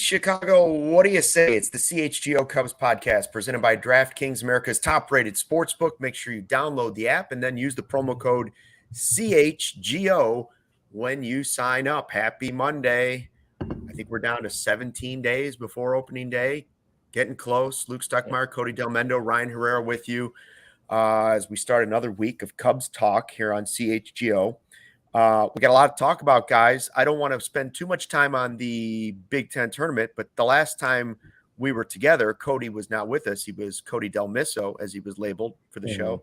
Chicago, what do you say? It's the CHGO Cubs podcast presented by DraftKings, America's top-rated sportsbook. Make sure you download the app and then use the promo code CHGO when you sign up. Happy Monday. I think we're down to 17 days before opening day. Getting close. Luke Stuckmeyer, Cody Delmendo, Ryan Herrera with you as we start another week of Cubs talk here on CHGO. We got a lot to talk about, guys. I don't want to spend too much time on the Big Ten tournament, but the last time we were together, Cody was not with us. He was Cody Delmendo, as he was labeled for the show.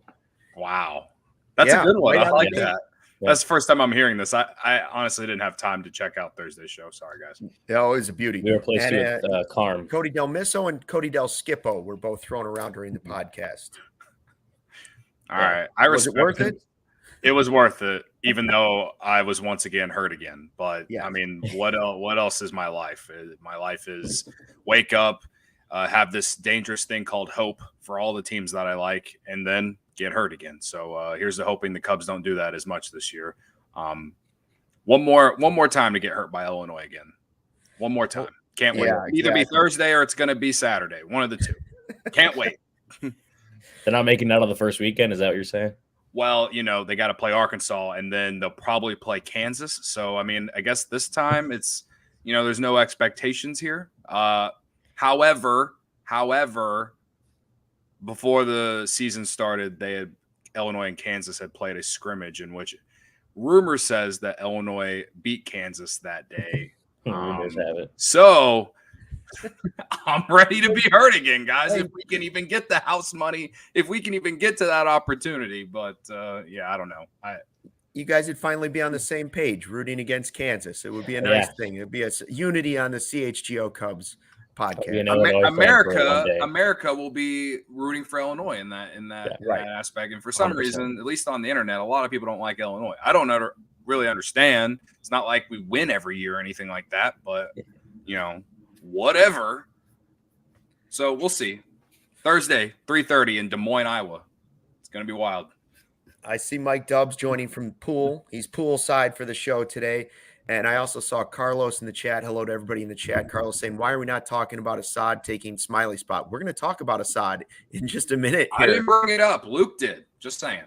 Wow. That's a good one. Right, I like that. Yeah. That's the first time I'm hearing this. I honestly didn't have time to check out Thursday's show. Sorry, guys. Oh, it was a beauty. We replaced you with Carm. Cody Delmendo and Cody Del Skippo were both thrown around during the podcast. All right. Was it worth it? It was worth it, even though I was once again hurt again. But yeah. I mean, what else is my life? My life is wake up, have this dangerous thing called hope for all the teams that I like, and then get hurt again. So here's the hoping the Cubs don't do that as much this year. One more time to get hurt by Illinois again. One more time. Can't wait. Yeah, Either be Thursday or it's going to be Saturday. One of the two. Can't wait. They're not making it out of the first weekend. Is that what you're saying? Well, they got to play Arkansas, and then they'll probably play Kansas. So, I mean, I guess this time it's, there's no expectations here. However, before the season started, Illinois and Kansas had played a scrimmage in which rumor says that Illinois beat Kansas that day. Rumors have it. So I'm ready to be hurt again, guys. If we can even get the house money, if we can even get to that opportunity. But I don't know. You guys would finally be on the same page, rooting against Kansas. It would be a nice thing. It would be a unity on the CHGO Cubs podcast. America will be rooting for Illinois in that aspect. And for some 100%. Reason, at least on the internet, a lot of people don't like Illinois. I don't really understand. It's not like we win every year or anything like that, but whatever. So we'll see. Thursday, 3:30 in Des Moines, Iowa. It's going to be wild. I see Mike Dubs joining from pool. He's poolside for the show today. And I also saw Carlos in the chat. Hello to everybody in the chat. Carlos saying, why are we not talking about Assad taking Smiley spot? We're going to talk about Assad in just a minute here. I didn't bring it up. Luke did. Just saying.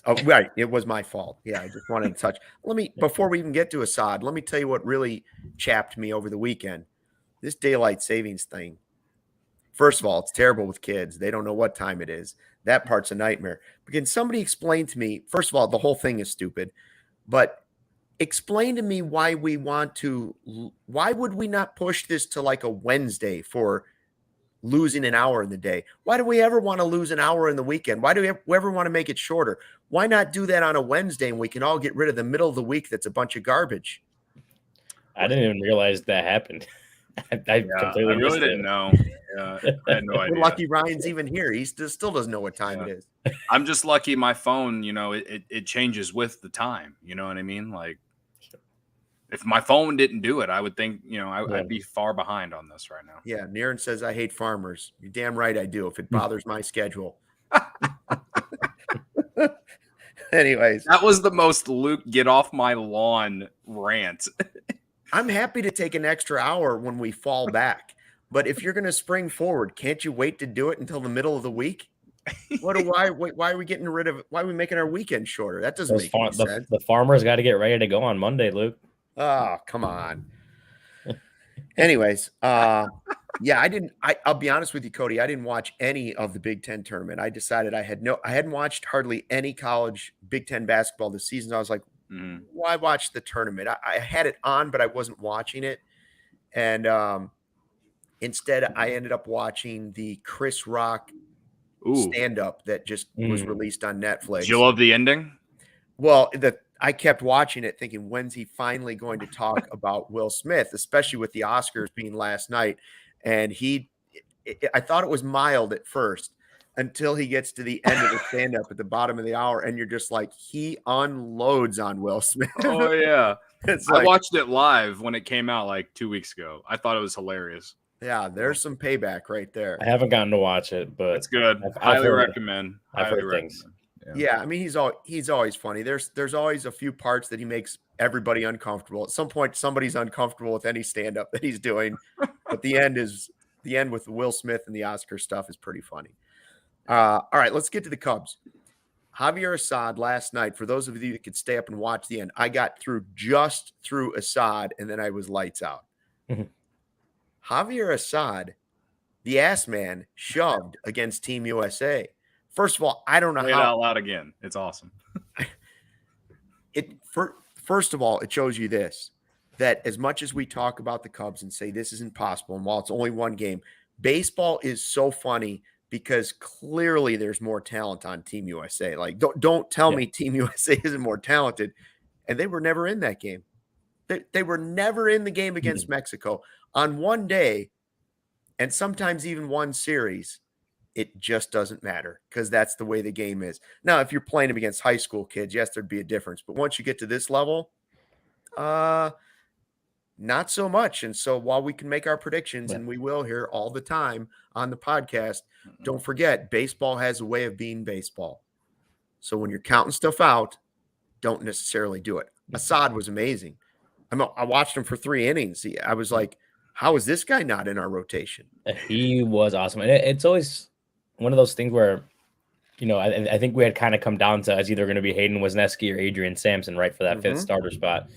Oh, right. It was my fault. Yeah, I just wanted to touch. Before we even get to Assad, let me tell you what really chapped me over the weekend. This daylight savings thing. First of all, it's terrible with kids. They don't know what time it is. That part's a nightmare. But can somebody explain to me, first of all, the whole thing is stupid, but explain to me why would we not push this to like a Wednesday for losing an hour in the day? Why do we ever want to lose an hour in the weekend? Why do we ever want to make it shorter? Why not do that on a Wednesday and we can all get rid of the middle of the week that's a bunch of garbage? I didn't even realize that happened. I really didn't know. Yeah, I had no idea. We're lucky Ryan's even here. He still doesn't know what time it is. I'm just lucky my phone, it changes with the time. You know what I mean? Like, if my phone didn't do it, I would think, I'd be far behind on this right now. Yeah, Niren says, I hate farmers. You're damn right I do if it bothers my schedule. Anyways. That was the most Luke get off my lawn rant. I'm happy to take an extra hour when we fall back. But if you're going to spring forward, can't you wait to do it until the middle of the week? Why are we getting rid of it? Why are we making our weekend shorter? That doesn't make any sense. The farmers got to get ready to go on Monday, Luke. Oh, come on. Anyways, I'll be honest with you, Cody. I didn't watch any of the Big Ten tournament. I decided I hadn't watched hardly any college Big Ten basketball this season. I was like, why watch the tournament? I had it on, but I wasn't watching it. And instead, I ended up watching the Chris Rock stand-up that just was released on Netflix. Did you love the ending? Well, I kept watching it thinking, when's he finally going to talk about Will Smith, especially with the Oscars being last night. And I thought it was mild at first until he gets to the end of the stand-up at the bottom of the hour. And you're just like, he unloads on Will Smith. Oh, yeah. I watched it live when it came out like 2 weeks ago. I thought it was hilarious. Yeah, there's some payback right there. I haven't gotten to watch it, but it's good. Highly recommend. I've heard things. Yeah, I mean he's always funny. There's always a few parts that he makes everybody uncomfortable. At some point, somebody's uncomfortable with any stand-up that he's doing, but the end with Will Smith and the Oscar stuff is pretty funny. All right, let's get to the Cubs. Javier Assad last night, for those of you that could stay up and watch the end, I got just through Assad, and then I was lights out. Javier Assad, the ass man, shoved against Team USA. First of all, I don't know Play it out loud again. It's awesome. First of all, it shows you this, that as much as we talk about the Cubs and say this is impossible, and while it's only one game, baseball is so funny because clearly there's more talent on Team USA. Like, don't tell me Team USA isn't more talented. And they were never in that game. They were never in the game against Mexico on one day, and sometimes even one series. It just doesn't matter because that's the way the game is. Now, if you're playing them against high school kids, yes, there'd be a difference. But once you get to this level, not so much. And so while we can make our predictions, and we will here all the time on the podcast, don't forget, baseball has a way of being baseball. So when you're counting stuff out, don't necessarily do it. Assad was amazing. I watched him for 3 innings. I was like, how is this guy not in our rotation? He was awesome. And it's always one of those things where, I think we had kind of come down to it's either going to be Hayden Wesneski or Adrian Sampson, right, for that 5th starter spot.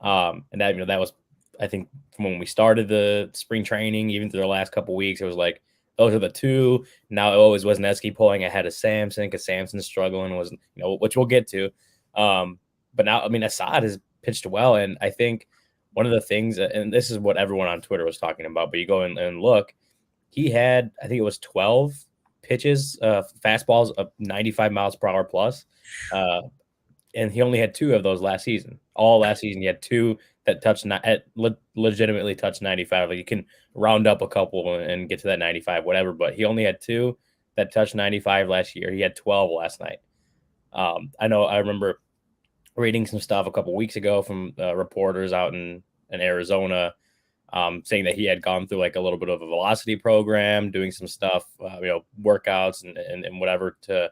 And that was, I think, from when we started the spring training, even through the last couple of weeks, it was like, those are the two. Now it always Wesneski pulling ahead of Sampson because Sampson's struggling, which we'll get to. But now, I mean, Assad has pitched well. And I think one of the things, and this is what everyone on Twitter was talking about, but you go and look, he had, I think it was 12 pitches, fastballs of 95 miles per hour plus. And he only had 2 of those last season. All last season, he had 2 that legitimately touched 95. Like you can round up a couple and get to that 95, whatever. But he only had 2 that touched 95 last year. He had 12 last night. I remember reading some stuff a couple weeks ago from reporters out in Arizona, saying that he had gone through like a little bit of a velocity program, doing some stuff, workouts and whatever to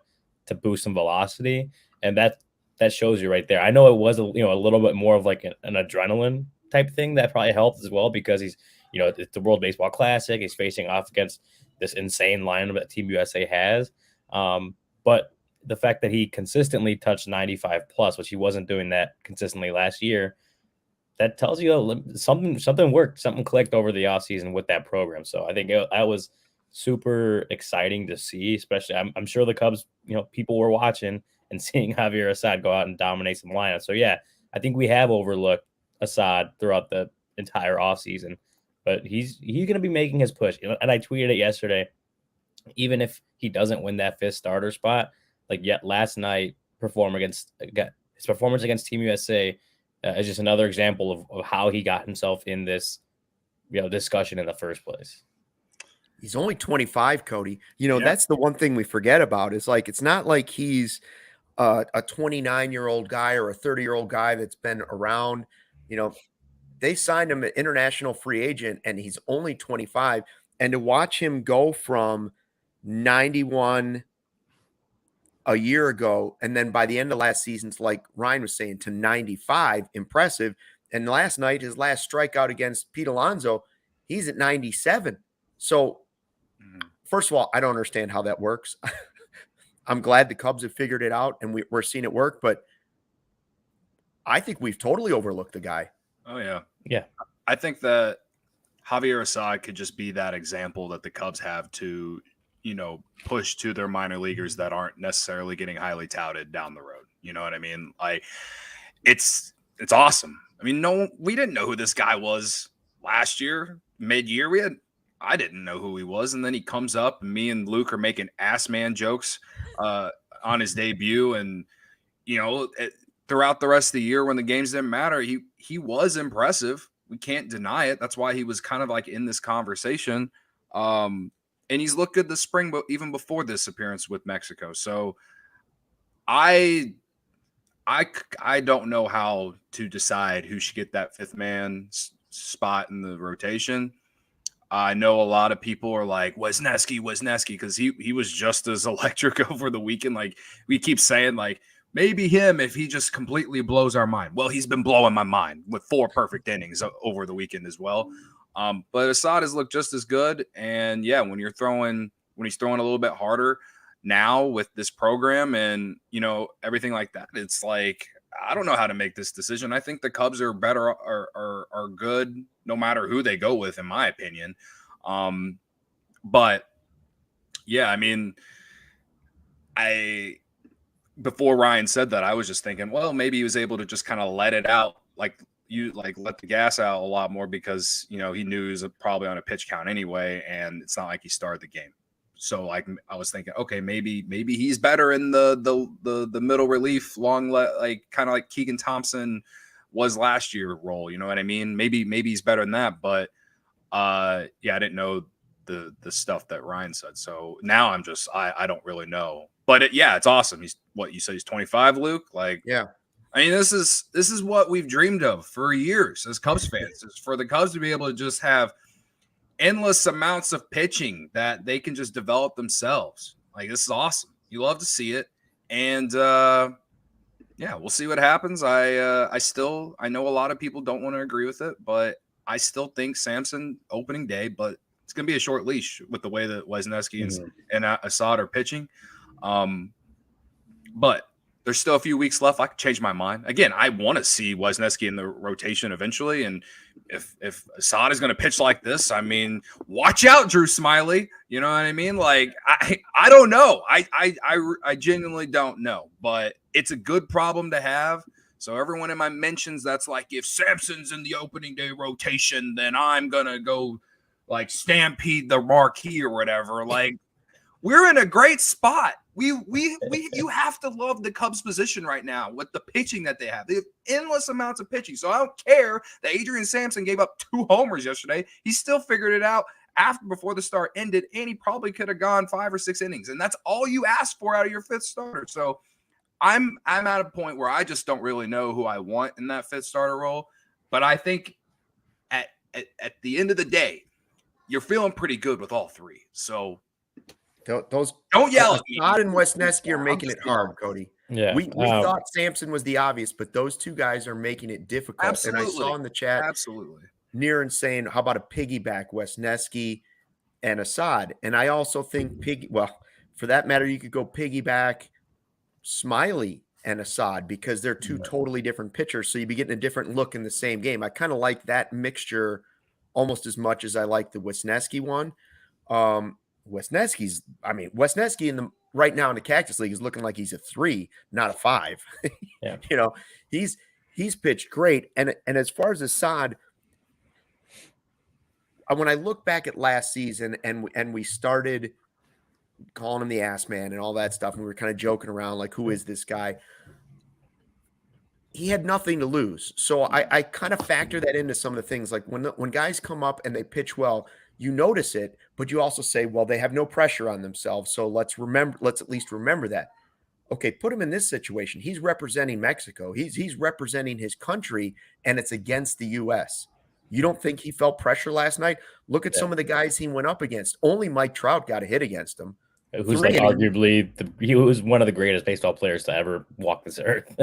boost some velocity. And that shows you right there. I know it was a little bit more of like an adrenaline type thing that probably helped as well because he's, it's the World Baseball Classic. He's facing off against this insane lineup that Team USA has. But the fact that he consistently touched 95 plus, which he wasn't doing that consistently last year, that tells you something worked, something clicked over the offseason with that program. So I think that was super exciting to see, especially I'm sure the Cubs, people were watching and seeing Javier Assad go out and dominate some lineups. So yeah, I think we have overlooked Assad throughout the entire offseason, but he's going to be making his push. And I tweeted it yesterday, even if he doesn't win that 5th starter spot, last night his performance against Team USA is just another example of how he got himself in this, discussion in the first place. He's only 25, Cody. That's the one thing we forget about is like, it's not like he's a 29-year-old guy or a 30-year-old guy that's been around. They signed him an international free agent and he's only 25. And to watch him go from 91 a year ago, and then by the end of last season, like Ryan was saying, to 95, impressive. And last night, his last strikeout against Pete Alonso, he's at 97. So, first of all, I don't understand how that works. I'm glad the Cubs have figured it out, and we're seeing it work, but I think we've totally overlooked the guy. Oh, yeah. Yeah. I think that Javier Assad could just be that example that the Cubs have to push to their minor leaguers that aren't necessarily getting highly touted down the road. You know what I mean? Like it's awesome. I mean, we didn't know who this guy was last year, mid-year. I didn't know who he was. And then he comes up and me and Luke are making ass man jokes on his debut. And, throughout the rest of the year when the games didn't matter, he was impressive. We can't deny it. That's why he was kind of like in this conversation. And he's looked good this spring, but even before this appearance with Mexico. So I don't know how to decide who should get that 5th man spot in the rotation. I know a lot of people are like, Wisniewski, because he was just as electric over the weekend. Like, we keep saying, like, maybe him if he just completely blows our mind. Well, he's been blowing my mind with 4 perfect innings over the weekend as well. But Assad has looked just as good. And yeah, when he's throwing a little bit harder now with this program and, you know, everything like that, it's like, I don't know how to make this decision. I think the Cubs are better, are good no matter who they go with, in my opinion. But yeah, I mean, before Ryan said that, I was just thinking, well, maybe he was able to just kind of let it out, let the gas out a lot more because, you know, he knew he was probably on a pitch count anyway, and it's not like he started the game. So like I was thinking, okay, maybe he's better in the middle relief, kind of like Keegan Thompson was last year role. You know what I mean? Maybe he's better than that. But yeah, I didn't know the stuff that Ryan said. So now I'm just I don't really know. But yeah, it's awesome. He's what you said. He's 25, Luke. Like, yeah. I mean, this is what we've dreamed of for years as Cubs fans. Is for the Cubs to be able to just have endless amounts of pitching that they can just develop themselves. Like, this is awesome. You love to see it. And yeah, we'll see what happens. I know a lot of people don't want to agree with it, but I still think Sampson opening day, but it's going to be a short leash with the way that Wisniewski and Assad are pitching. But there's still a few weeks left. I could change my mind. Again, I want to see Wisniewski in the rotation eventually. And if Assad is going to pitch like this, I mean, watch out, Drew Smiley. You know what I mean? Like, I don't know. I genuinely don't know. But it's a good problem to have. So everyone in my mentions that's like, if Sampson's in the opening day rotation, then I'm going to go like stampede the marquee or whatever. Like, we're in a great spot. You have to love the Cubs position right now with the pitching that they have. They have endless amounts of pitching. So I don't care that Adrian Sampson gave up 2 homers yesterday. He still figured it out before the start ended, and he probably could have gone 5 or 6 innings. And that's all you ask for out of your 5th starter. So I'm at a point where I just don't really know who I want in that 5th starter role. But I think at the end of the day, you're feeling pretty good with all 3. So those don't yell at me. Todd and Wisniewski are making it hard, Cody. Yeah, we thought Sampson was the obvious, but those 2 guys are making it difficult. Absolutely. And I saw in the chat, Niran saying, "How about a piggyback Wisniewski and Assad?" And I also think for that matter, you could go piggyback Smiley and Assad because they're 2 totally different pitchers. So you'd be getting a different look in the same game. I kind of like that mixture almost as much as I like the Wisniewski one. Wisniewski right now in the Cactus League is looking like he's a 3, not a 5. Yeah. You know, he's pitched great. And as far as Assad, when I look back at last season and we started calling him the ass man and all that stuff, and we were kind of joking around like, who is this guy? He had nothing to lose. So I kind of factor that into some of the things. Like when guys come up and they pitch well, you notice it, but you also say, well, they have no pressure on themselves. So let's at least remember that. Okay, put him in this situation. He's representing Mexico. He's representing his country, and it's against the U.S. You don't think he felt pressure last night? Look at some of the guys he went up against. Only Mike Trout got a hit against him. Who's like arguably he was one of the greatest baseball players to ever walk this earth.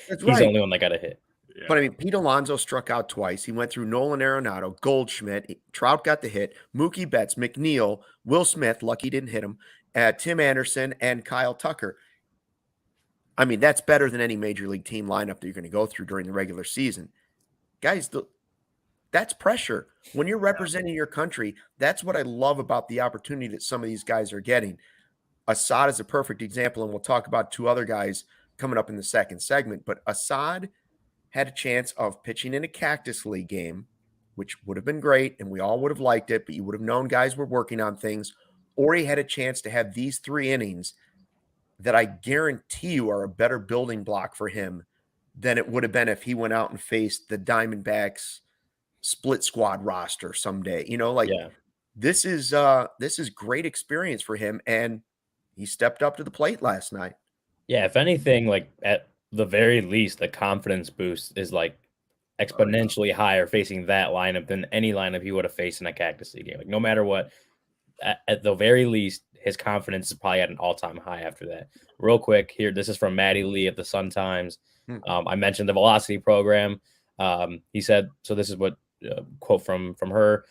He's the only one that got a hit. Yeah. But I mean, Pete Alonso struck out twice. He went through Nolan Arenado, Goldschmidt, Trout got the hit, Mookie Betts, McNeil, Will Smith, lucky didn't hit him, Tim Anderson, and Kyle Tucker. I mean, that's better than any major league team lineup that you're going to go through during the regular season. Guys, that's pressure. When you're representing your country, that's what I love about the opportunity that some of these guys are getting. Assad is a perfect example, and we'll talk about 2 other guys coming up in the second segment. But Assad had a chance of pitching in a Cactus League game, which would have been great, and we all would have liked it, but you would have known guys were working on things. Or he had a chance to have these 3 innings that I guarantee you are a better building block for him than it would have been if he went out and faced the Diamondbacks split squad roster someday. You know, like this is great experience for him, and he stepped up to the plate last night. Yeah, if anything, like at the very least, the confidence boost is like exponentially higher facing that lineup than any lineup he would have faced in a Cactus League game. Like, no matter what, at the very least, his confidence is probably at an all-time high after that. Real quick here, this is from Maddie Lee at the Sun Times. I mentioned the velocity program. He said, so this is what quote from her.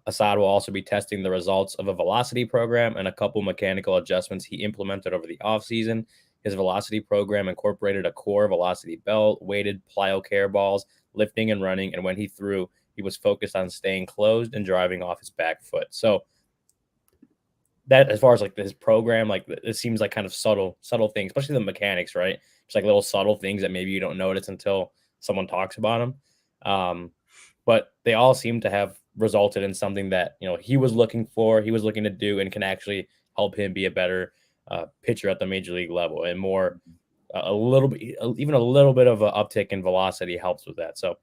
Assad will also be testing the results of a velocity program and a couple mechanical adjustments he implemented over the offseason. His velocity program incorporated a core velocity belt, weighted plyo care balls, lifting and running, and when he threw, he was focused on staying closed and driving off his back foot. So that, as far as like his program, like it seems like kind of subtle things, especially the mechanics, right? Just like little subtle things that maybe you don't notice until someone talks about them. But they all seem to have resulted in something that, you know, he was looking for, he was looking to do, and can actually help him be a better pitcher at the major league level, and more a little bit, even a little bit of an uptick in velocity helps with that. So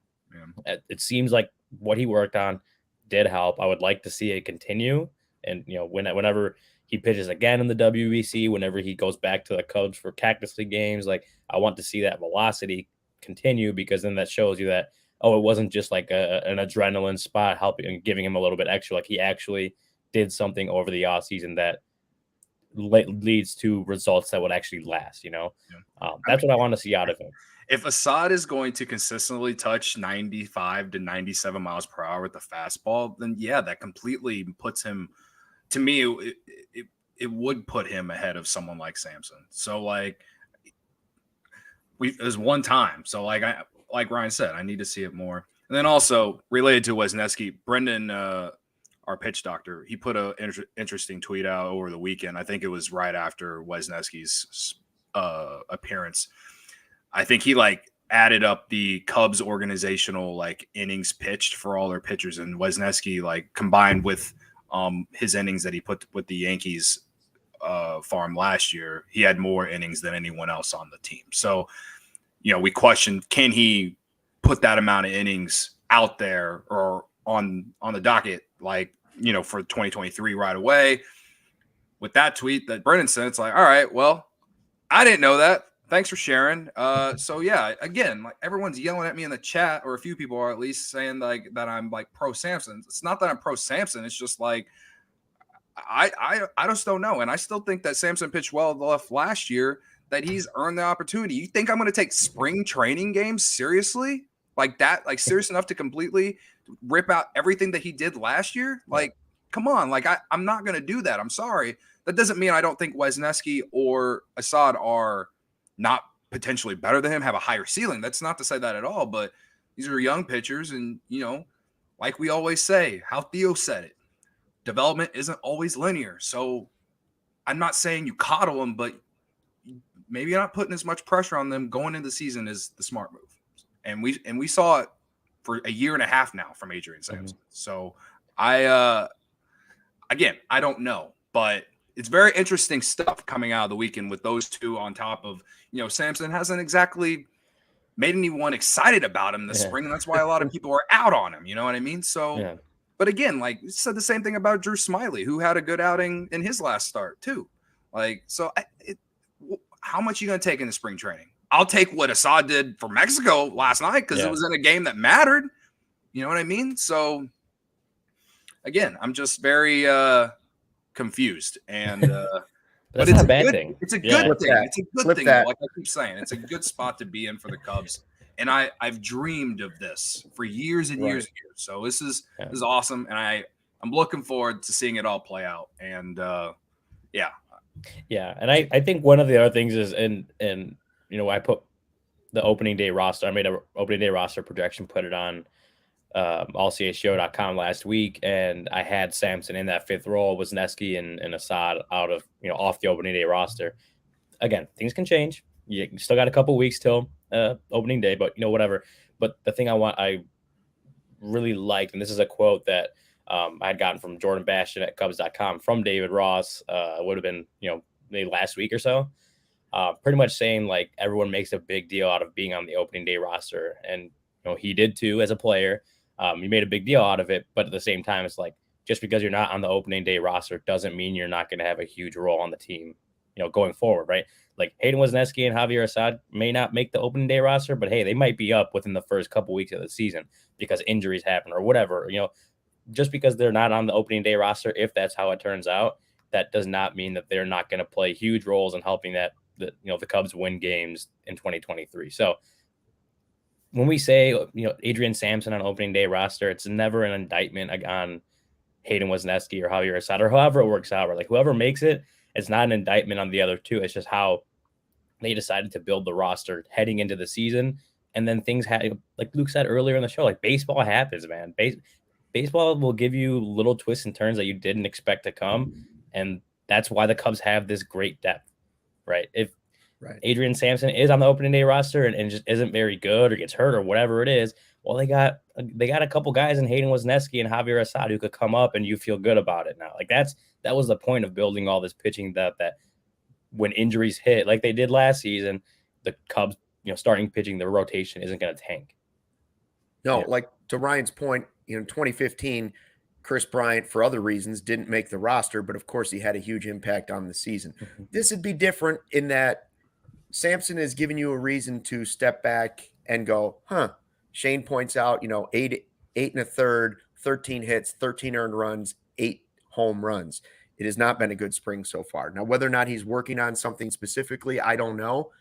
it seems like what he worked on did help. I would like to see it continue. And, you know, whenever he pitches again in the WBC, whenever he goes back to the Cubs for Cactus League games, like, I want to see that velocity continue, because then that shows you that, oh, it wasn't just like an adrenaline spot helping and giving him a little bit extra. Like, he actually did something over the offseason that leads to results that would actually last, you know? That's what I want to see out of him. If Assad is going to consistently touch 95 to 97 miles per hour with the fastball, then yeah, that completely puts him, to me, it would put him ahead of someone like Samson. So like, there's one time. So like Ryan said, I need to see it more. And then also related to Wesneski, Brendan, our pitch doctor, he put a interesting tweet out over the weekend. I think it was right after Wesneski's appearance. I think he like added up the Cubs organizational like innings pitched for all their pitchers, and Wesneski, like, combined with his innings that he put with the Yankees farm last year, he had more innings than anyone else on the team. So, you know, we questioned, can he put that amount of innings out there or on the docket, like, you know, for 2023 right away? With that tweet that Brendan sent, it's like, all right, well, I didn't know that. Thanks for sharing. So yeah, again, like, everyone's yelling at me in the chat, or a few people are at least saying like that I'm like pro Samson. It's not that I'm pro Samson. It's just like I just don't know, and I still think that Samson pitched well left last year, that he's earned the opportunity. You think I'm going to take spring training games seriously like that? Like, serious enough to completely rip out everything that he did last year? Like, come on. Like, I'm not going to do that. I'm sorry. That doesn't mean I don't think Wesneski or Assad are not potentially better than him, have a higher ceiling. That's not to say that at all, but these are young pitchers. And, you know, like we always say, how Theo said it, development isn't always linear. So I'm not saying you coddle them, but maybe you're not putting as much pressure on them going into the season is the smart move. And we saw it for a year and a half now from Adrian Sampson. So again, I don't know, but it's very interesting stuff coming out of the weekend with those two on top of, you know, Samson hasn't exactly made anyone excited about him this spring. And that's why a lot of people are out on him. You know what I mean? So, but again, like, you said the same thing about Drew Smiley, who had a good outing in his last start too. Like, so how much are you going to take in the spring training? I'll take what Assad did for Mexico last night, because it was in a game that mattered. You know what I mean? So again, I'm just very confused, and but it's a bad thing. It's a good thing. It's a good thing. Like I keep saying, it's a good spot to be in for the Cubs. And I've dreamed of this for years and years and years. So this is awesome, and I'm looking forward to seeing it all play out. And and I think one of the other things is, and you know, I put the opening day roster. I made an opening day roster projection, put it on allchgo.com last week, and I had Samson in that fifth role, Wesneski and Assad out of, you know, off the opening day roster. Again, things can change. You still got a couple weeks till opening day, but, you know, whatever. But the thing I really liked, and this is a quote that I had gotten from Jordan Bastian at Cubs.com from David Ross, would have been, you know, maybe last week or so, pretty much saying, like, everyone makes a big deal out of being on the opening day roster, and, you know, he did too as a player. You made a big deal out of it, but at the same time, it's like, just because you're not on the opening day roster doesn't mean you're not going to have a huge role on the team, going forward, right? Like Hayden Wesneski and Javier Assad may not make the opening day roster, but hey, they might be up within the first couple weeks of the season because injuries happen or whatever. Just because they're not on the opening day roster, if that's how it turns out, that does not mean that they're not going to play huge roles in helping the Cubs win games in 2023. So when we say, Adrian Sampson on opening day roster, it's never an indictment on Hayden Wesneski or Javier Assad or however it works out, right? Like whoever makes it, it's not an indictment on the other two. It's just how they decided to build the roster heading into the season. And then things like Luke said earlier in the show, like baseball happens, man. Baseball will give you little twists and turns that you didn't expect to come. And that's why the Cubs have this great depth, right? If Adrian Sampson is on the opening day roster and just isn't very good or gets hurt or whatever it is, well, they got a couple guys in Hayden Wesneski and Javier Assad who could come up and you feel good about it now. Like that was the point of building all this pitching that when injuries hit, like they did last season, the Cubs, starting pitching, their rotation isn't going to tank. No, like to Ryan's point, 2015, Chris Bryant, for other reasons, didn't make the roster, but of course he had a huge impact on the season. Mm-hmm. This would be different in that Sampson is giving you a reason to step back and go, Shane points out, 8 1/3, 13 hits, 13 earned runs, 8 home runs. It has not been a good spring so far. Now, whether or not he's working on something specifically, I don't know.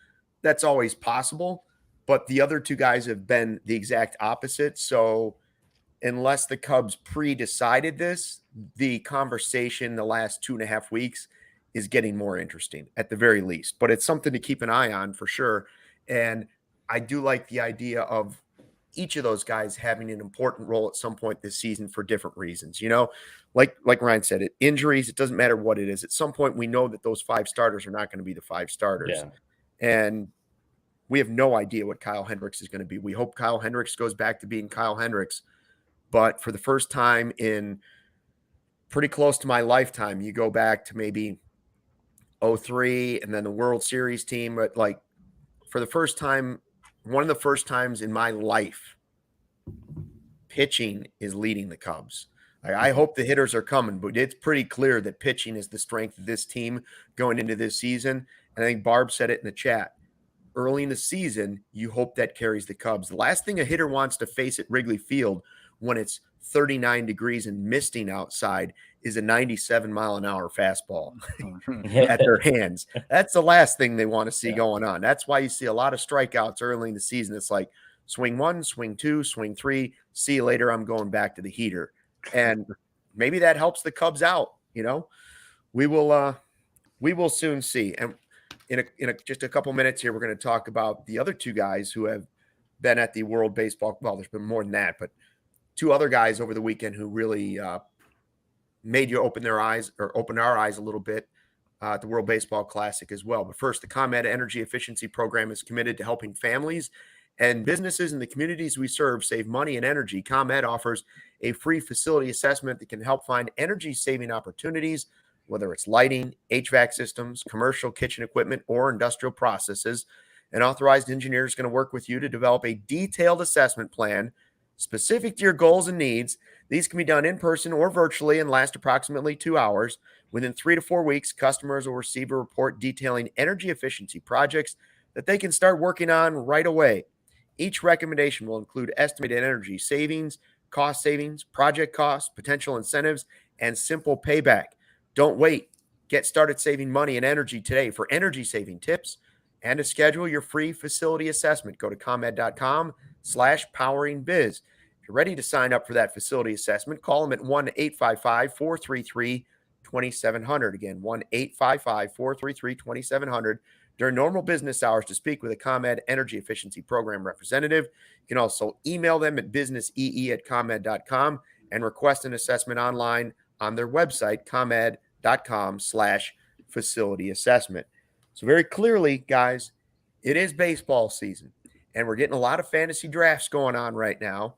That's always possible. But the other two guys have been the exact opposite. So unless the Cubs pre-decided this, the conversation the last 2.5 weeks is getting more interesting at the very least. But it's something to keep an eye on for sure. And I do like the idea of each of those guys having an important role at some point this season for different reasons. Like Ryan said, injuries, it doesn't matter what it is. At some point, we know that those 5 starters are not going to be the 5 starters. Yeah. And we have no idea what Kyle Hendricks is going to be. We hope Kyle Hendricks goes back to being Kyle Hendricks. But for the first time in pretty close to my lifetime, you go back to maybe 2003 and then the World Series team. But like for the first time, one of the first times in my life, pitching is leading the Cubs. I hope the hitters are coming, but it's pretty clear that pitching is the strength of this team going into this season. And I think Barb said it in the chat. Early in the season, you hope that carries the Cubs. The last thing a hitter wants to face at Wrigley Field when it's 39 degrees and misting outside is a 97-mile-an-hour fastball at their hands. That's the last thing they want to see going on. That's why you see a lot of strikeouts early in the season. It's like swing 1, swing 2, swing 3. See you later. I'm going back to the heater. And maybe that helps the Cubs out. We will soon see. And in just a couple minutes here, we're going to talk about the other 2 guys who have been at the World Baseball. Well, there's been more than that, but 2 other guys over the weekend who really made you open our eyes a little bit at the World Baseball Classic as well. But first, the ComEd Energy Efficiency Program is committed to helping families and businesses in the communities we serve save money and energy. ComEd offers a free facility assessment that can help find energy-saving opportunities, whether it's lighting, HVAC systems, commercial kitchen equipment, or industrial processes. An authorized engineer is going to work with you to develop a detailed assessment plan specific to your goals and needs. These can be done in person or virtually and last approximately 2 hours. Within 3 to 4 weeks, customers will receive a report detailing energy efficiency projects that they can start working on right away. Each recommendation will include estimated energy savings, cost savings, project costs, potential incentives, and simple payback. Don't wait. Get started saving money and energy today. For energy saving tips and to schedule your free facility assessment, go to ComEd.com/poweringbiz. If you're ready to sign up for that facility assessment, call them at 1-855-433-2700. Again, 1-855-433-2700 during normal business hours to speak with a ComEd Energy Efficiency Program representative. You can also email them at businessee@comed.com and request an assessment online on their website, comed.com/facility assessment. So very clearly, guys, it is baseball season, and we're getting a lot of fantasy drafts going on right now.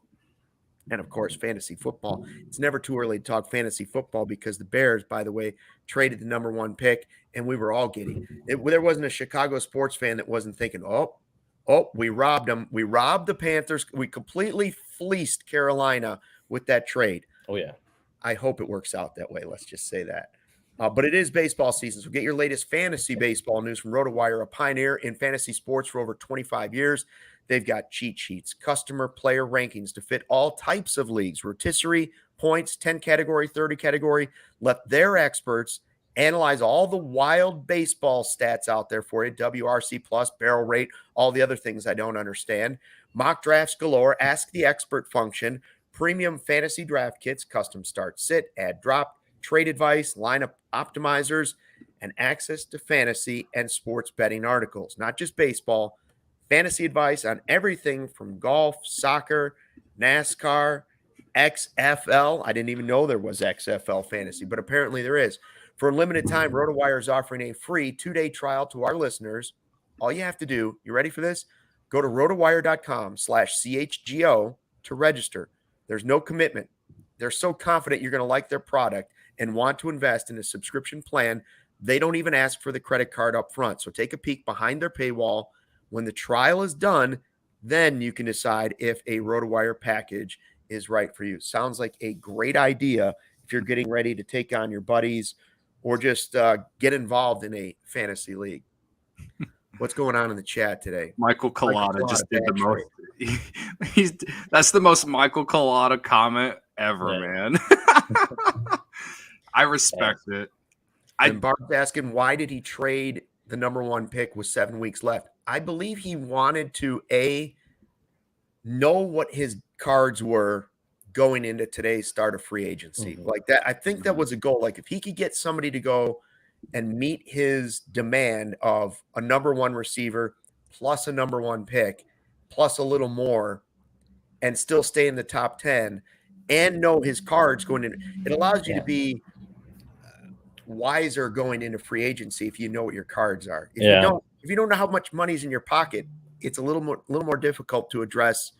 And, of course, fantasy football. It's never too early to talk fantasy football because the Bears, by the way, traded the number 1 pick, and we were all giddy. There wasn't a Chicago sports fan that wasn't thinking, oh, we robbed them. We robbed the Panthers. We completely fleeced Carolina with that trade. Oh, yeah. I hope it works out that way. Let's just say that. But it is baseball season, so get your latest fantasy baseball news from RotoWire, a pioneer in fantasy sports for over 25 years. They've got cheat sheets, customer player rankings to fit all types of leagues, rotisserie, points, 10 category, 30 category. Let their experts analyze all the wild baseball stats out there for you, WRC plus, barrel rate, all the other things I don't understand. Mock drafts galore, ask the expert function, premium fantasy draft kits, custom start, sit, add, drop, trade advice, lineup optimizers, and access to fantasy and sports betting articles. Not just baseball, fantasy advice on everything from golf, soccer, NASCAR, XFL. I didn't even know there was XFL fantasy, but apparently there is. For a limited time, RotoWire is offering a free 2-day trial to our listeners. All you have to do, you ready for this? Go to rotowire.com/CHGO to register. There's no commitment. They're so confident you're going to like their product and want to invest in a subscription plan, they don't even ask for the credit card up front. So take a peek behind their paywall. When the trial is done, then you can decide if a RotoWire package is right for you. Sounds like a great idea if you're getting ready to take on your buddies or just get involved in a fantasy league. What's going on in the chat today? Michael Collada just did the most. That's the most Michael Collada comment ever, man. I respect it. And Bart's asking, why did he trade the number 1 pick with 7 weeks left? I believe he wanted to, know what his cards were going into today's start of free agency. Like that, I think that was a goal. Like if he could get somebody to go and meet his demand of a number 1 receiver plus a number 1 pick plus a little more and still stay in the top 10 and know his cards going in, it allows you to be wiser going into free agency if you know what your cards are. If you don't know how much money's in your pocket, it's a little more difficult to address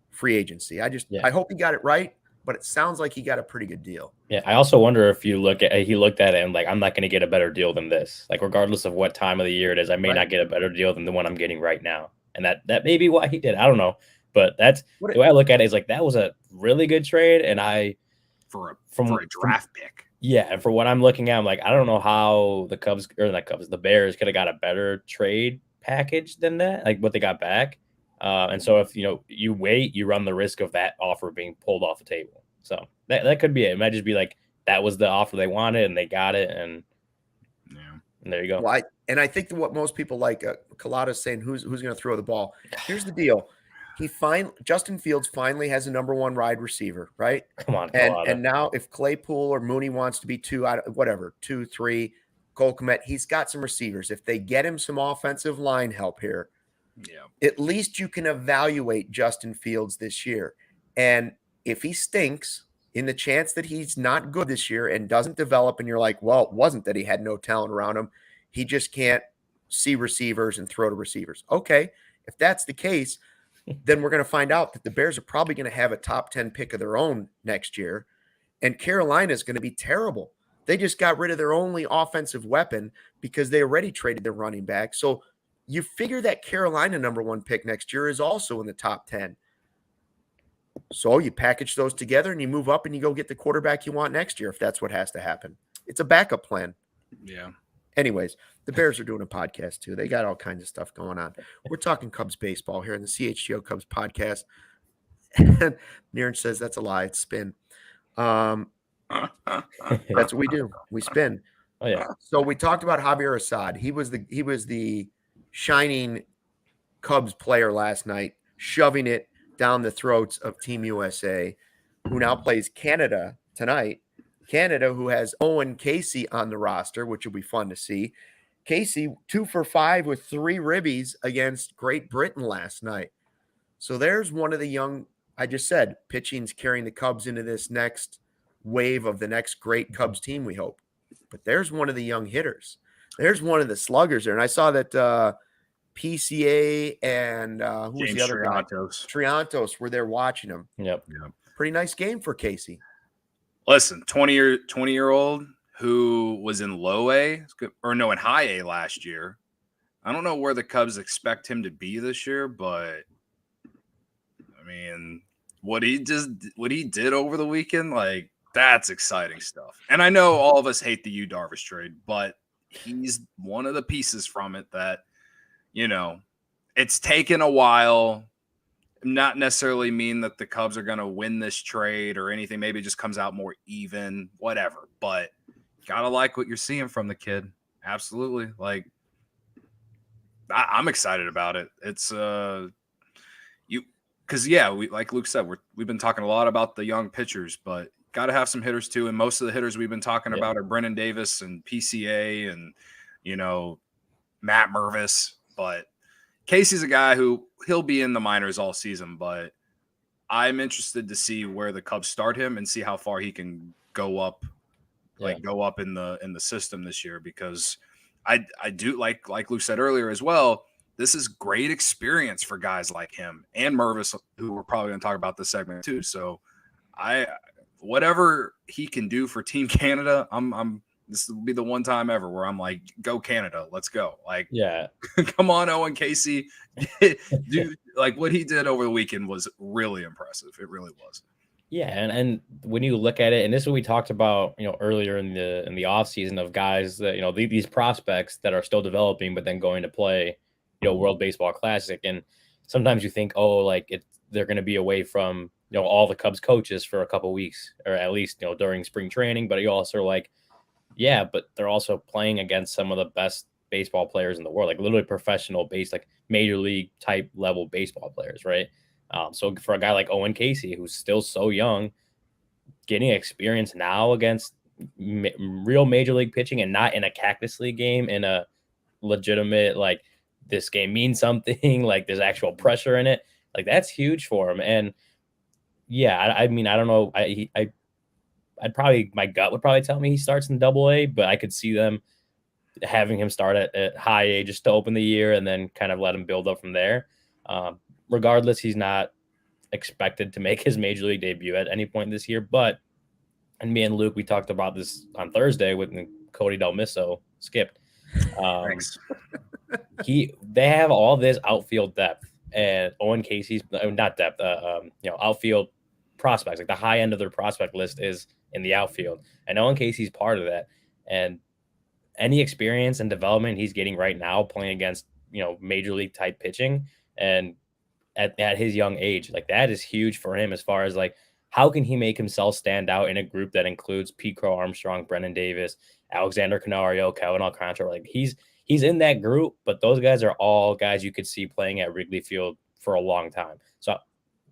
free agency. I hope he got it right, but it sounds like he got a pretty good deal. Yeah, I also wonder if he looked at it and like, I'm not going to get a better deal than this. Like, regardless of what time of the year it is, I may not get a better deal than the one I'm getting right now. And that may be why he did. I don't know, but that's the way I look at it. Is like that was a really good trade, and for a draft pick. Yeah, and for what I'm looking at, I'm like, I don't know how the Bears could have got a better trade package than that, like what they got back. And so if you wait, you run the risk of that offer being pulled off the table. So that could be it. It might just be like that was the offer they wanted and they got it, and there you go. Well, I think that what most people like, Collada's saying who's going to throw the ball. Here's the deal. Justin Fields finally has a number 1 wide receiver, right? Come on, and now if Claypool or Mooney wants to be 2, 3, Cole Kmet, he's got some receivers. If they get him some offensive line help here, at least you can evaluate Justin Fields this year. And if he stinks, in the chance that he's not good this year and doesn't develop, and you're like, well, it wasn't that he had no talent around him, he just can't see receivers and throw to receivers. Okay, if that's the case, then we're going to find out that the Bears are probably going to have a top 10 pick of their own next year. And Carolina is going to be terrible. They just got rid of their only offensive weapon because they already traded their running back. So you figure that Carolina number 1 pick next year is also in the top 10. So you package those together and you move up and you go get the quarterback you want next year if that's what has to happen. It's a backup plan. Yeah. Anyways, the Bears are doing a podcast too. They got all kinds of stuff going on. We're talking Cubs baseball here in the CHGO Cubs podcast. Niren says that's a lie. It's spin. That's what we do. We spin. Oh yeah. So we talked about Javier Assad. He was the shining Cubs player last night, shoving it down the throats of Team USA, who now plays Canada tonight. Canada, who has Owen Casey on the roster, which will be fun to see. Casey, 2 for 5 with 3 ribbies against Great Britain last night. So there's one of the young, I just said, pitching's carrying the Cubs into this next wave of the next great Cubs team, we hope. But there's one of the young hitters. There's one of the sluggers there. And I saw that PCA and who was the other guy? Triantos were there watching him. Yep. Pretty nice game for Casey. Listen, 20-year-old who was in low A in high A last year. I don't know where the Cubs expect him to be this year, but I mean, what he did over the weekend, like That's exciting stuff. And I know all of us hate the Yu Darvish trade, but he's one of the pieces from it that, it's taken a while. Not necessarily mean that the Cubs are going to win this trade or anything. Maybe it just comes out more even, whatever. But gotta like what you're seeing from the kid. Absolutely. Like, I'm excited about it. It's because we, like Luke said, we've been talking a lot about the young pitchers, but got to have some hitters too. And most of the hitters we've been talking about are Brennan Davis and PCA and Matt Mervis. But Casey's a guy who he'll be in the minors all season, but I'm interested to see where the Cubs start him and see how far he can go up, go up in the system this year, because I do like Luke said earlier as well. This is great experience for guys like him and Mervis, who we're probably going to talk about this segment too. So whatever he can do for Team Canada, this will be the one time ever where I'm like, go Canada, let's go. Like, come on, Owen Casey. Dude, like what he did over the weekend was really impressive. It really was. Yeah, and when you look at it, and this is what we talked about, earlier in the offseason of guys that, these prospects that are still developing, but then going to play, World Baseball Classic. And sometimes you think, they're going to be away from, all the Cubs coaches for a couple weeks, or at least, during spring training. But you also are like, yeah, but they're also playing against some of the best baseball players in the world, like literally professional like major league type level baseball players, right? So for a guy like Owen Casey, who's still so young, getting experience now against real major league pitching and not in a Cactus League game, in a legitimate, like, this game means something, like there's actual pressure in it, like that's huge for him. And I mean, I don't know, I'd probably, my gut would probably tell me he starts in Double-A, but I could see them having him start at high A just to open the year and then kind of let him build up from there. Regardless, he's not expected to make his major league debut at any point this year. But, and me and Luke, we talked about this on Thursday with Cody Delmendo skipped. Thanks. They have all this outfield depth, and Owen Casey's not depth, outfield prospects. Like the high end of their prospect list is in the outfield, and Owen Casey's part of that. And any experience and development he's getting right now, playing against major league type pitching, and at his young age, like that is huge for him as far as like how can he make himself stand out in a group that includes Pete Crow Armstrong, Brennan Davis, Alexander Canario, Calvin Alcantara. Like he's in that group, but those guys are all guys you could see playing at Wrigley Field for a long time. So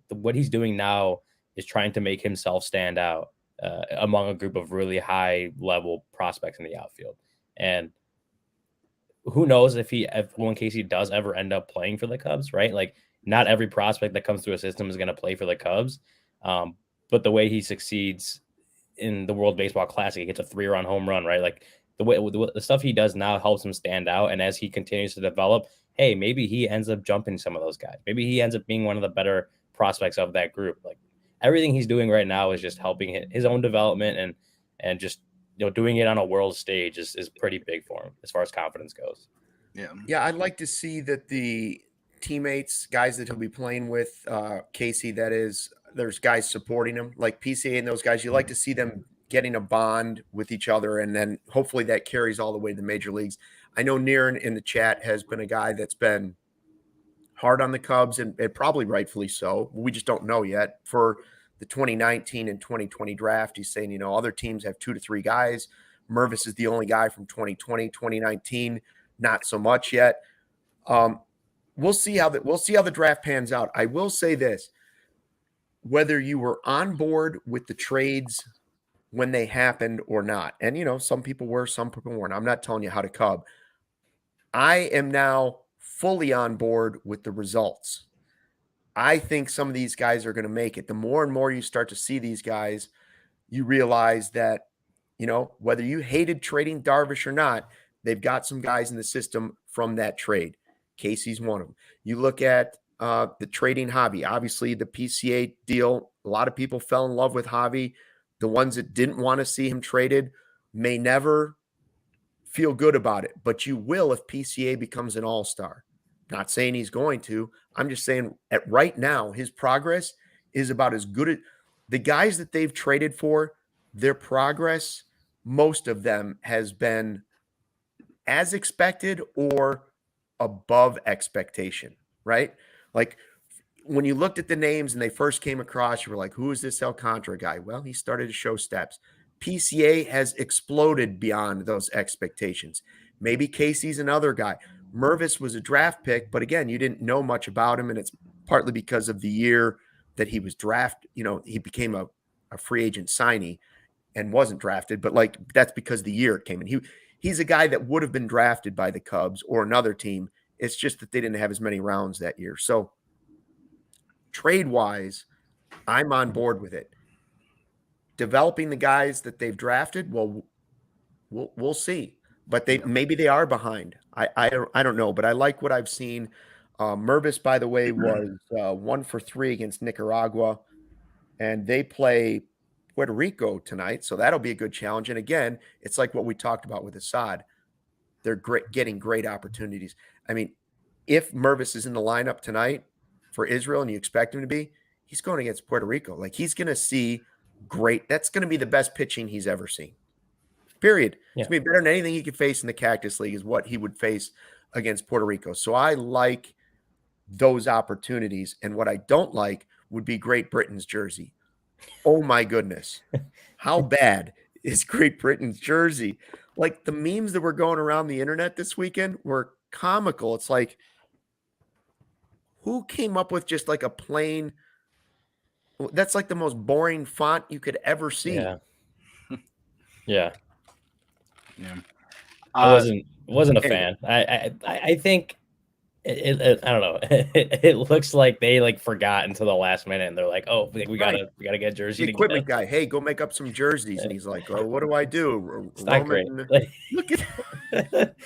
what he's doing now is trying to make himself stand out among a group of really high level prospects in the outfield. And who knows if Owen Casey does ever end up playing for the Cubs, right? Like not every prospect that comes through a system is going to play for the Cubs. But the way he succeeds in the World Baseball Classic, he gets a 3-run home run, right? Like the stuff he does now helps him stand out. And as he continues to develop, hey, maybe he ends up jumping some of those guys. Maybe he ends up being one of the better prospects of that group. Like everything he's doing right now is just helping his own development, and just doing it on a world stage is pretty big for him as far as confidence goes. Yeah, I'd like to see that the teammates, guys that he'll be playing with, Casey, that is, there's guys supporting him, like PCA and those guys. You like to see them getting a bond with each other, and then hopefully that carries all the way to the major leagues. I know Niren in the chat has been a guy that's been hard on the Cubs, and probably rightfully so. We just don't know yet. For the 2019 and 2020 draft, he's saying, other teams have 2 to 3 guys. Mervis is the only guy from 2020, 2019, not so much yet. We'll see how the draft pans out. I will say this: whether you were on board with the trades when they happened or not, and some people were, some people weren't. I'm not telling you how to Cub. I am now fully on board with the results. I think some of these guys are going to make it. The more and more you start to see these guys, you realize that, whether you hated trading Darvish or not, they've got some guys in the system from that trade. Casey's one of them. You look at the trading Javi. Obviously, the PCA deal, a lot of people fell in love with Javi. The ones that didn't want to see him traded may never feel good about it, but you will if PCA becomes an all-star. Not saying he's going to. I'm just saying at right now, his progress is about as good as the guys that they've traded for. their progress, most of them, has been as expected or above expectation, right? Like when you looked at the names and they first came across, you were like, who is this Alcantara guy? Well, he started to show steps. PCA has exploded beyond those expectations. Maybe Casey's another guy. Mervis was a draft pick, but again, you didn't know much about him, and it's partly because of the year that he was drafted. He became a free agent signee and wasn't drafted, but like that's because the year it came in. He's a guy that would have been drafted by the Cubs or another team. It's just that they didn't have as many rounds that year. So trade-wise, I'm on board with it. Developing the guys that they've drafted, well, we'll see. But maybe they are behind. I don't know, but I like what I've seen. Mervis, by the way, was 1 for 3 against Nicaragua, and they play Puerto Rico tonight, so that'll be a good challenge. And again, it's like what we talked about with Assad. They're getting great opportunities. I mean, if Mervis is in the lineup tonight for Israel and you expect him to be, he's going against Puerto Rico. Like he's going to see great. That's going to be the best pitching he's ever seen. Period. Yeah. It's going to be better than anything he could face in the Cactus League is what he would face against Puerto Rico. So I like those opportunities. And what I don't like would be Great Britain's jersey. Oh my goodness. How bad is Great Britain's jersey? Like the memes that were going around the internet this weekend were comical. It's like, who came up with just like a plain, that's like the most boring font you could ever see. Yeah. Yeah. Yeah. I wasn't a fan. I think I don't know. It looks like they like forgot until the last minute, and they're like, "Oh, we gotta get a jersey." The equipment guy, hey, go make up some jerseys, and he's like, "Oh, what do I do?" It's not great. Look at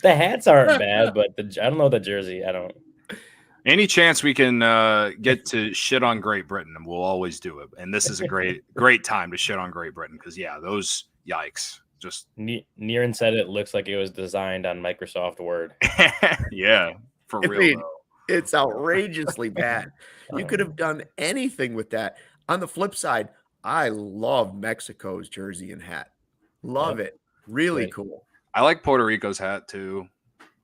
the hats aren't bad, but I don't know the jersey. I don't. Any chance we can get to shit on Great Britain, and we'll always do it. And this is a great time to shit on Great Britain because those yikes. Just Niren said it looks like it was designed on Microsoft Word. Yeah, for real. I mean, it's outrageously bad. You could have done anything with that. On the flip side, I love Mexico's jersey and hat. Love it. Really cool. I like Puerto Rico's hat too.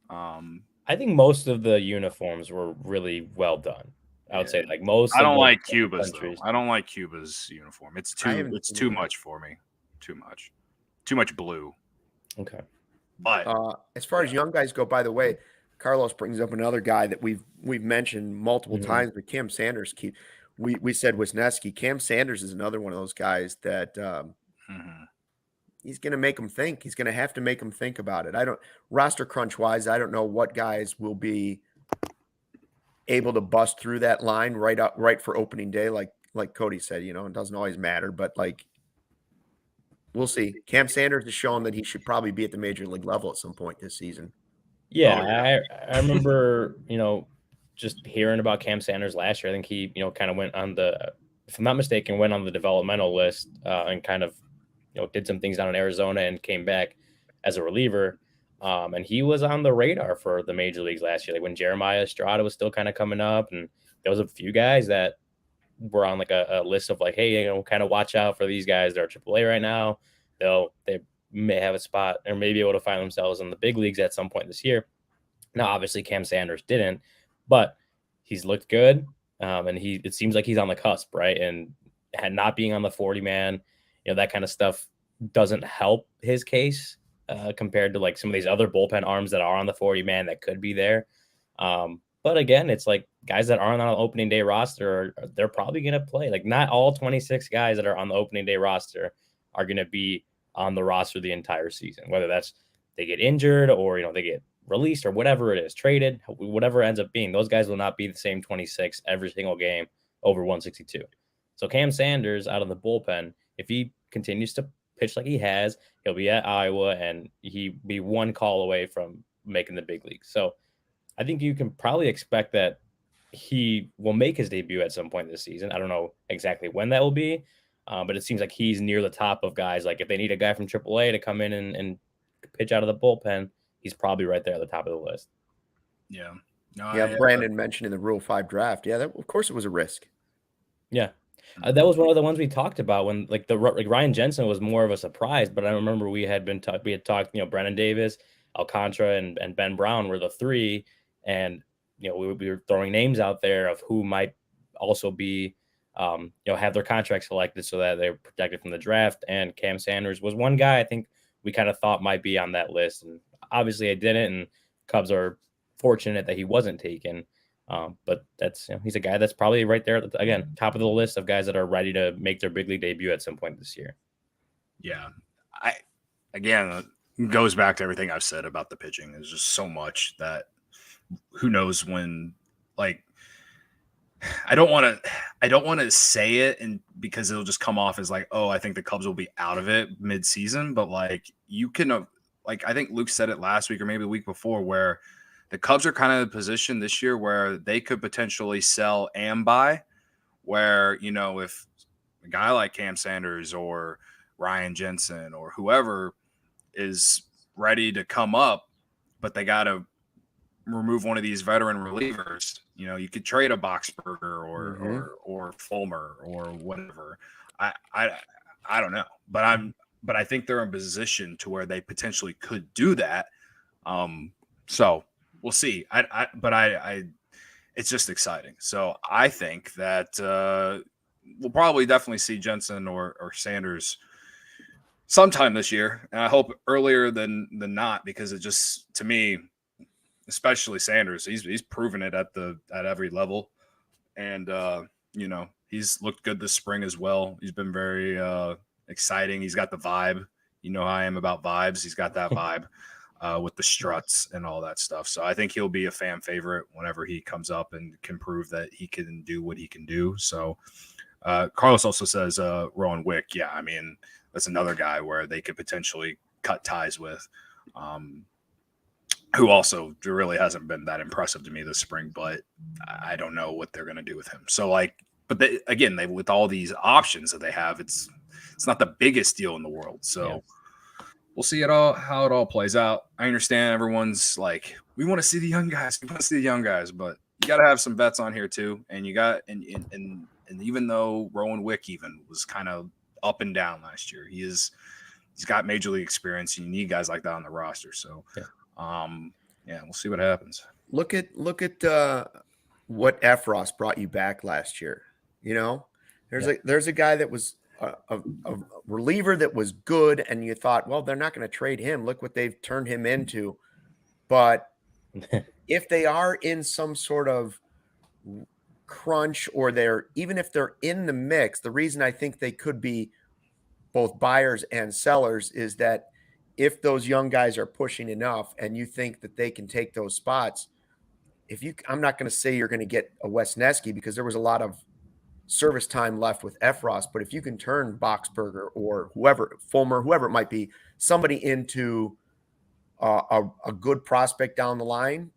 I think most of the uniforms were really well done. I would say like most. I don't like Cuba's though. I don't like Cuba's uniform. It's too much for me. Too much blue. Okay. But as far as young guys go, by the way, Carlos brings up another guy that we've mentioned multiple times, but Cam Sanders. We said Wisniewski. Cam Sanders is another one of those guys that he's going to make them think. He's going to have to make them think about it. Roster crunch wise, I don't know what guys will be able to bust through that line right for opening day. Like Cody said, it doesn't always matter, but like we'll see. Cam Sanders has shown that he should probably be at the major league level at some point this season. Yeah, I remember, just hearing about Cam Sanders last year. I think he, kind of went on if I'm not mistaken, went on the developmental list and kind of, did some things down in Arizona and came back as a reliever. And he was on the radar for the major leagues last year. Like when Jeremiah Estrada was still kind of coming up, and there was a few guys that were on like a list of like, hey, kind of watch out for these guys. They're AAA right now. They may have a spot or may be able to find themselves in the big leagues at some point this year. Now, obviously, Cam Sanders didn't, but he's looked good, and it seems like he's on the cusp, right? And not being on the 40-man, that kind of stuff doesn't help his case compared to like some of these other bullpen arms that are on the 40-man that could be there. But again, it's like guys that aren't on the opening day roster, they're probably going to play. Like not all 26 guys that are on the opening day roster are going to be on the roster the entire season, whether that's they get injured or, they get released or whatever it is, traded, whatever it ends up being. Those guys will not be the same 26 every single game over 162. So Cam Sanders out of the bullpen, if he continues to pitch like he has, he'll be at Iowa and he'll be one call away from making the big leagues. So I think you can probably expect that he will make his debut at some point this season. I don't know exactly when that will be, but it seems like he's near the top of guys. Like if they need a guy from AAA to come in and pitch out of the bullpen, he's probably right there at the top of the list. Yeah. No, Brandon mentioned in the Rule 5 draft. Yeah, of course it was a risk. Yeah. That was one of the ones we talked about when like Ryan Jensen was more of a surprise, but I remember we had talked, Brennan Davis, Alcantara, and Ben Brown were the three, and we were throwing names out there of who might also be, have their contracts selected so that they're protected from the draft. And Cam Sanders was one guy I think we kind of thought might be on that list, and obviously I didn't. And Cubs are fortunate that he wasn't taken. But that's he's a guy that's probably right there again, top of the list of guys that are ready to make their big league debut at some point this year. Yeah, goes back to everything I've said about the pitching. There's just so much that who knows when. Like, I don't want to say it, and because it'll just come off as like, oh, I think the Cubs will be out of it mid-season. But like, you can I think Luke said it last week or maybe the week before, where the Cubs are kind of in a position this year where they could potentially sell and buy, where, if a guy like Cam Sanders or Ryan Jensen or whoever is ready to come up, but they got to remove one of these veteran relievers, you could trade a Boxberger or Fulmer or whatever. I don't know, but I think they're in a position to where they potentially could do that. So we'll see. It's just exciting. So I think that we'll probably definitely see Jensen or Sanders sometime this year, and I hope earlier than not, because it just, to me, especially Sanders, he's proven it at every level, and he's looked good this spring as well. He's been very exciting. He's got the vibe. You know how I am about vibes. He's got that vibe. With the struts and all that stuff. So I think he'll be a fan favorite whenever he comes up and can prove that he can do what he can do. So Carlos also says Rowan Wick. Yeah, I mean, that's another guy where they could potentially cut ties with, who also really hasn't been that impressive to me this spring, but I don't know what they're going to do with him. So with all these options that they have, it's not the biggest deal in the world. So yeah. We'll see how it all plays out. I understand everyone's like, we want to see the young guys. But you got to have some vets on here too. And you got, and even though Rowan Wick even was kind of up and down last year, he's got major league experience. And you need guys like that on the roster. So, we'll see what happens. Look at what Efros brought you back last year. There's a guy that was a reliever that was good, and you thought, well, they're not going to trade him. Look what they've turned him into. But if they are in some sort of crunch, or even if they're in the mix, the reason I think they could be both buyers and sellers is that if those young guys are pushing enough and you think that they can take those spots, I'm not going to say you're going to get a Wesneski, because there was a lot of service time left with Efros, but if you can turn Boxberger or Fulmer, whoever it might be, somebody into a good prospect down the line,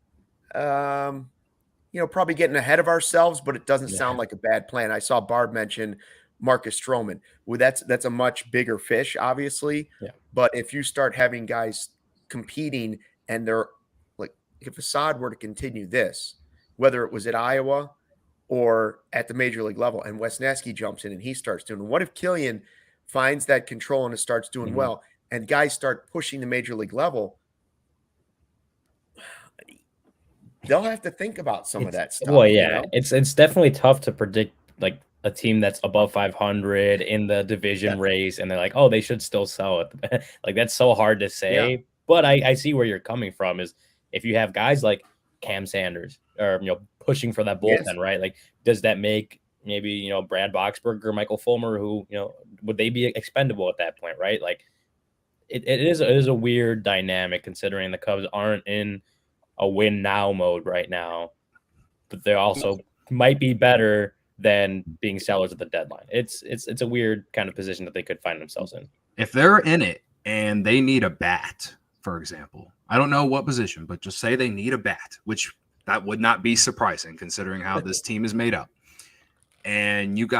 probably getting ahead of ourselves, but it doesn't sound like a bad plan. I saw Barb mention Marcus Stroman. Well, that's a much bigger fish, obviously. Yeah. But if you start having guys competing, and they're like, if Assad were to continue this, whether it was at Iowa or at the major league level, and Wesneski jumps in and he starts doing, what if Killian finds that control and it starts doing well, and guys start pushing the major league level? They'll have to think about some of that stuff. Well, yeah, it's definitely tough to predict like a team that's above 500 in the division race, and they're like, oh, they should still sell it. Like, that's so hard to say. Yeah. But I see where you're coming from. Is if you have guys like Cam Sanders or pushing for that bullpen, right? Like, does that make maybe Brad Boxberger, Michael Fulmer, who would they be expendable at that point, right? Like, it is a weird dynamic, considering the Cubs aren't in a win now mode right now, but they also might be better than being sellers at the deadline. It's a weird kind of position that they could find themselves in. If they're in it and they need a bat, for example, I don't know what position, but just say they need a bat, which that would not be surprising considering how this team is made up. And your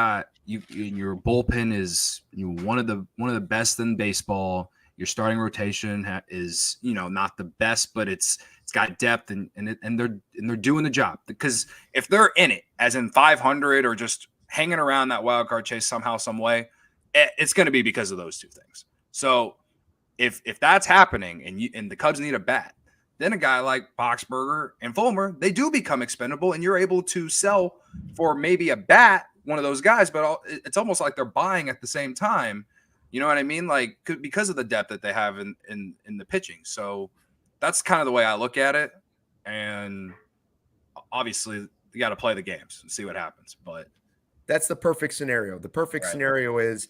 bullpen is one of the best in baseball. Your starting rotation is not the best, but it's got depth, and they're doing the job. Because if they're in it, as in 500 or just hanging around that wild card chase somehow, some way, it's going to be because of those two things. So if that's happening and the Cubs need a bat, then a guy like Boxberger and Fulmer, they do become expendable, and you're able to sell for maybe a bat, one of those guys, but it's almost like they're buying at the same time. You know what I mean? Like, because of the depth that they have in the pitching. So that's kind of the way I look at it. And obviously you got to play the games and see what happens. But that's the perfect scenario. The perfect scenario is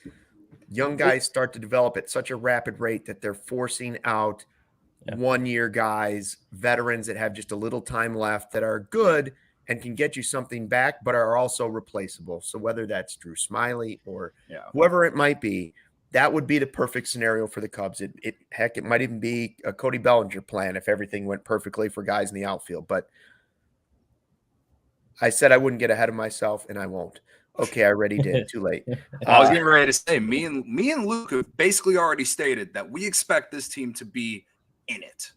young guys start to develop at such a rapid rate that they're forcing out one-year guys, veterans that have just a little time left that are good and can get you something back, but are also replaceable. So whether that's Drew Smiley or whoever it might be, that would be the perfect scenario for the Cubs. It might even be a Cody Bellinger plan if everything went perfectly for guys in the outfield. But I said I wouldn't get ahead of myself, and I won't. Okay, I already did. Too late. I was getting ready to say, me and Luke have basically already stated that we expect this team to be in it.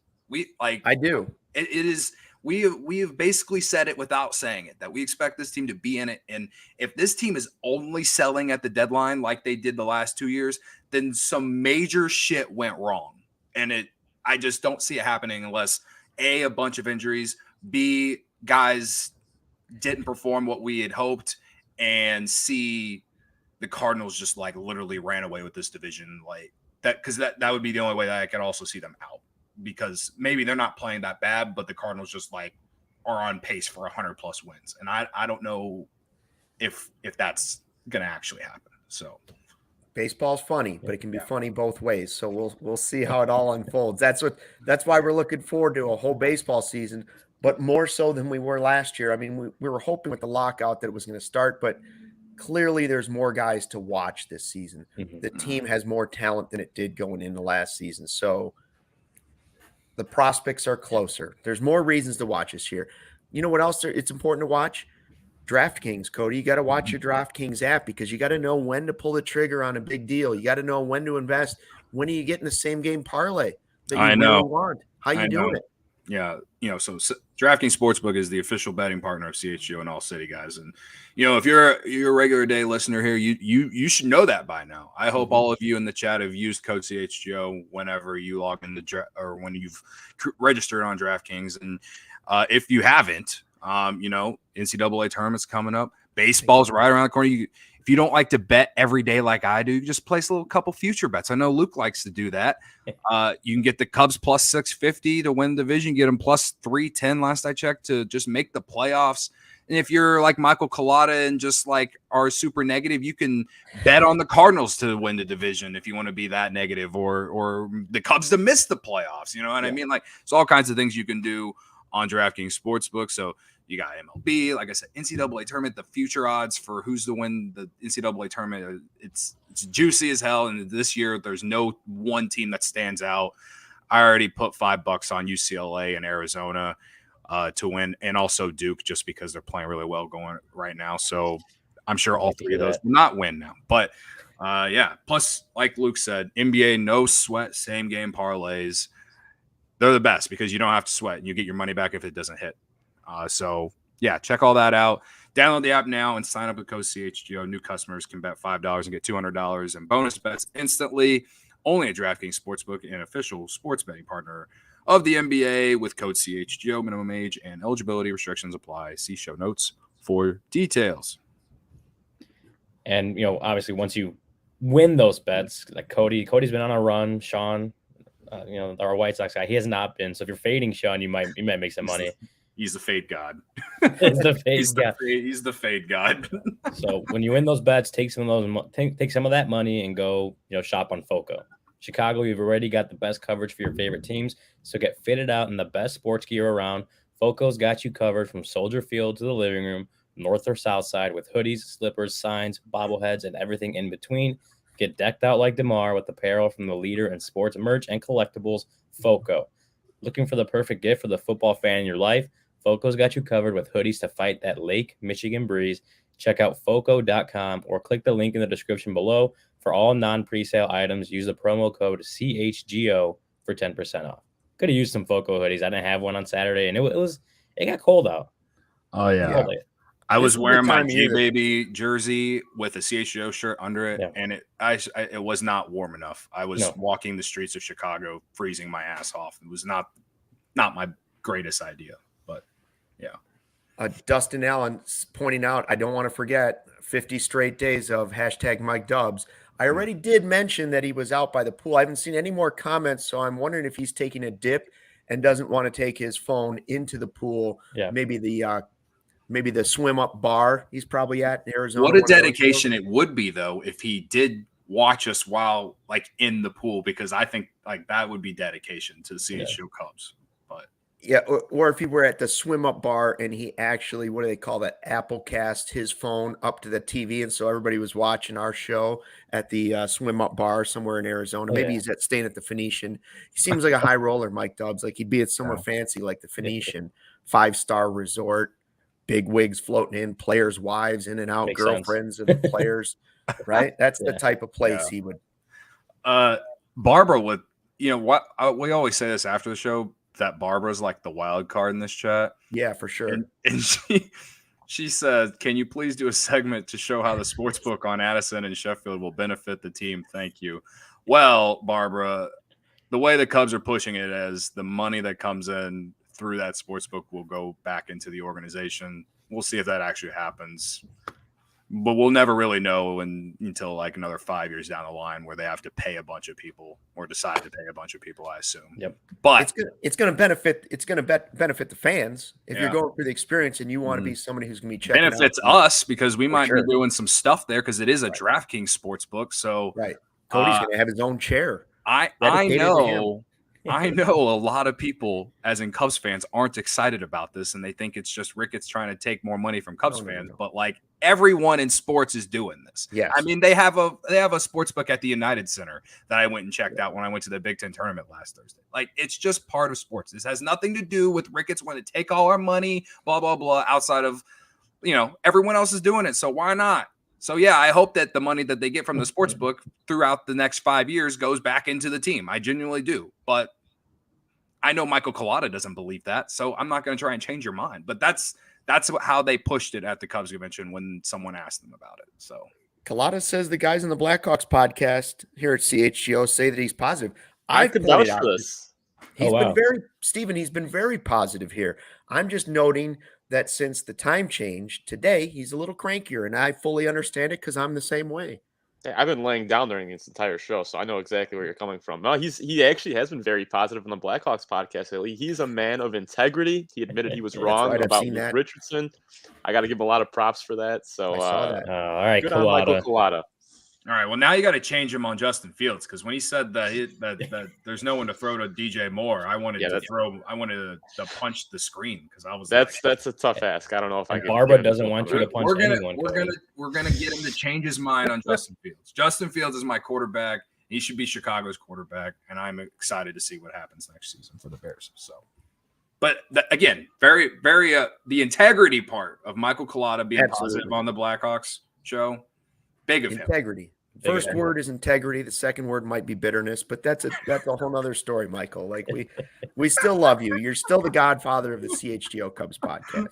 I do. It is. We have basically said it without saying it, that we expect this team to be in it. And if this team is only selling at the deadline like they did the last 2 years, then some major shit went wrong. And I just don't see it happening unless A, a bunch of injuries, B, guys didn't perform what we had hoped, and C, the Cardinals just like literally ran away with this division like that, because that would be the only way that I could also see them out, because maybe they're not playing that bad, but the Cardinals just like are on pace for 100+ wins, and I don't know if that's gonna actually happen. So baseball's funny, but it can be funny both ways. So we'll see how it all unfolds. That's why we're looking forward to a whole baseball season, but more so than we were last year. I mean, we were hoping with the lockout that it was going to start, but clearly there's more guys to watch this season. The team has more talent than it did going into last season. So the prospects are closer. There's more reasons to watch this year. You know what else it's important to watch? DraftKings, Cody. You got to watch your DraftKings app, because you got to know when to pull the trigger on a big deal. You got to know when to invest. When are you getting the same game parlay that you really want? How you doing it? Yeah, so DraftKings Sportsbook is the official betting partner of CHGO and All City, guys. And if you're a regular day listener here, you should know that by now. I hope all of you in the chat have used code CHGO whenever you log in or when you've registered on DraftKings. And if you haven't, NCAA tournament's coming up. Baseball's right around the corner. If you don't like to bet every day like I do, you just place a little couple future bets. I know Luke likes to do that. You can get the Cubs plus 650 to win the division, get them plus 310 last I checked to just make the playoffs. And if you're like Michael Collada and just like are super negative, you can bet on the Cardinals to win the division if you want to be that negative, or the Cubs to miss the playoffs. You know what I mean? Like, it's all kinds of things you can do on DraftKings Sportsbook. So you got MLB, like I said, NCAA tournament, the future odds for who's to win the NCAA tournament. It's juicy as hell. And this year, there's no one team that stands out. I already put $5 on UCLA and Arizona to win, and also Duke, just because they're playing really well going right now. So I'm sure all three of those will not win now. But plus, like Luke said, NBA, no sweat, same game parlays. They're the best because you don't have to sweat and you get your money back if it doesn't hit. Check all that out. Download the app now and sign up with code CHGO. New customers can bet $5 and get $200 in bonus bets instantly. Only at DraftKings Sportsbook, an official sports betting partner of the NBA, with code CHGO. Minimum age and eligibility restrictions apply. See show notes for details. And obviously, once you win those bets, like Cody's been on a run. Sean, our White Sox guy, he has not been. So if you're fading Sean, you might make some money. He's the fade god. He's the fade god. So when you win those bets, take some of that money and go, shop on FOCO. Chicago, you've already got the best coverage for your favorite teams. So get fitted out in the best sports gear around. FOCO's got you covered from Soldier Field to the living room, north or south side, with hoodies, slippers, signs, bobbleheads, and everything in between. Get decked out like DeMar with apparel from the leader in sports merch and collectibles, FOCO. Looking for the perfect gift for the football fan in your life? FOCO's got you covered with hoodies to fight that Lake Michigan breeze. Check out FOCO.com or click the link in the description below. For all non-presale items, use the promo code CHGO for 10% off. Could have used some FOCO hoodies. I didn't have one on Saturday, and it got cold out. Oh, yeah. I was wearing my G Baby jersey with a CHGO shirt under it, and it was not warm enough. I was walking the streets of Chicago, freezing my ass off. It was not my greatest idea, but yeah. Dustin Allen pointing out, I don't want to forget 50 straight days of hashtag Mike Dubs. I already did mention that he was out by the pool. I haven't seen any more comments, so I'm wondering if he's taking a dip and doesn't want to take his phone into the pool. Yeah. Maybe the swim up bar he's probably at in Arizona. What a dedication it would be, though, if he did watch us while in the pool, because I think that would be dedication to the CHGO Cubs. But yeah, or if he were at the swim up bar and he actually, what do they call that? Apple cast his phone up to the TV, and so everybody was watching our show at the swim up bar somewhere in Arizona. Maybe he's staying at the Phoenician. He seems like a high roller, Mike Dubs. Like he'd be at somewhere fancy like the Phoenician, 5-star resort. Big wigs floating in, players' wives in and out, Makes girlfriends of the players, right? That's the type of place he would. Barbara would, what we always say this after the show, that Barbara's like the wild card in this chat. Yeah, for sure. And she said, "Can you please do a segment to show how the sports book on Addison and Sheffield will benefit the team? Thank you." Well, Barbara, the way the Cubs are pushing it is the money that comes in through that sports book will go back into the organization. We'll see if that actually happens, but we'll never really know until another 5 years down the line where they have to pay a bunch of people or decide to pay a bunch of people, I assume. Yep. But it's going to benefit the fans if you're going through the experience and you want to be somebody who's going to be checking benefits us because we might be doing some stuff there because it is a DraftKings sports book. So Cody's going to have his own chair. I know a lot of people, as in Cubs fans, aren't excited about this, and they think it's just Ricketts trying to take more money from Cubs fans. But everyone in sports is doing this. Yes. I mean, they have a sports book at the United Center that I went and checked out when I went to the Big Ten tournament last Thursday. It's just part of sports. This has nothing to do with Ricketts wanting to take all our money, blah blah blah. Outside of everyone else is doing it, so why not? So, I hope that the money that they get from the sports book throughout the next 5 years goes back into the team. I genuinely do. But I know Michael Collada doesn't believe that, so I'm not going to try and change your mind. But that's how they pushed it at the Cubs convention when someone asked them about it. So Collada says the guys in the Blackhawks podcast here at CHGO say that he's positive. I could vouch for this. He's been very positive here. I'm just noting that since the time change today, he's a little crankier, and I fully understand it because I'm the same way. Yeah, I've been laying down during this entire show, so I know exactly where you're coming from. No, he actually has been very positive on the Blackhawks podcast lately. He's a man of integrity. He admitted he was wrong about Luke Richardson. I got to give him a lot of props for that. So, I saw that. All right, good on Michael Collada. All right, well, now you got to change him on Justin Fields because when he said that there's no one to throw to DJ Moore, I wanted to punch the screen because I was that's a tough ask. I don't know if I can. Barbara doesn't want you to punch anyone. We're gonna get him to change his mind on Justin Fields. Justin Fields is my quarterback. He should be Chicago's quarterback, and I'm excited to see what happens next season for the Bears. So, but again, very, very the integrity part of Michael Collada being positive on the Blackhawks show. Big of integrity. First word is integrity. The second word might be bitterness, but that's a whole nother story, Michael. We still love you. You're still the godfather of the CHGO Cubs podcast.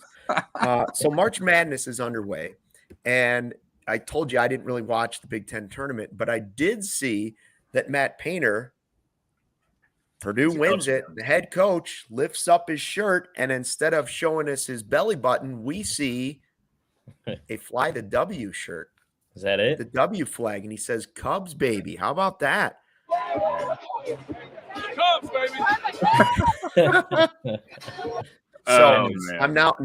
So March Madness is underway, and I told you I didn't really watch the Big Ten tournament, but I did see that Matt Painter, Purdue wins it. The head coach lifts up his shirt, and instead of showing us his belly button, we see a Fly the W shirt. Is that it? The W flag, and he says Cubs, baby. How about that? Cubs, baby. So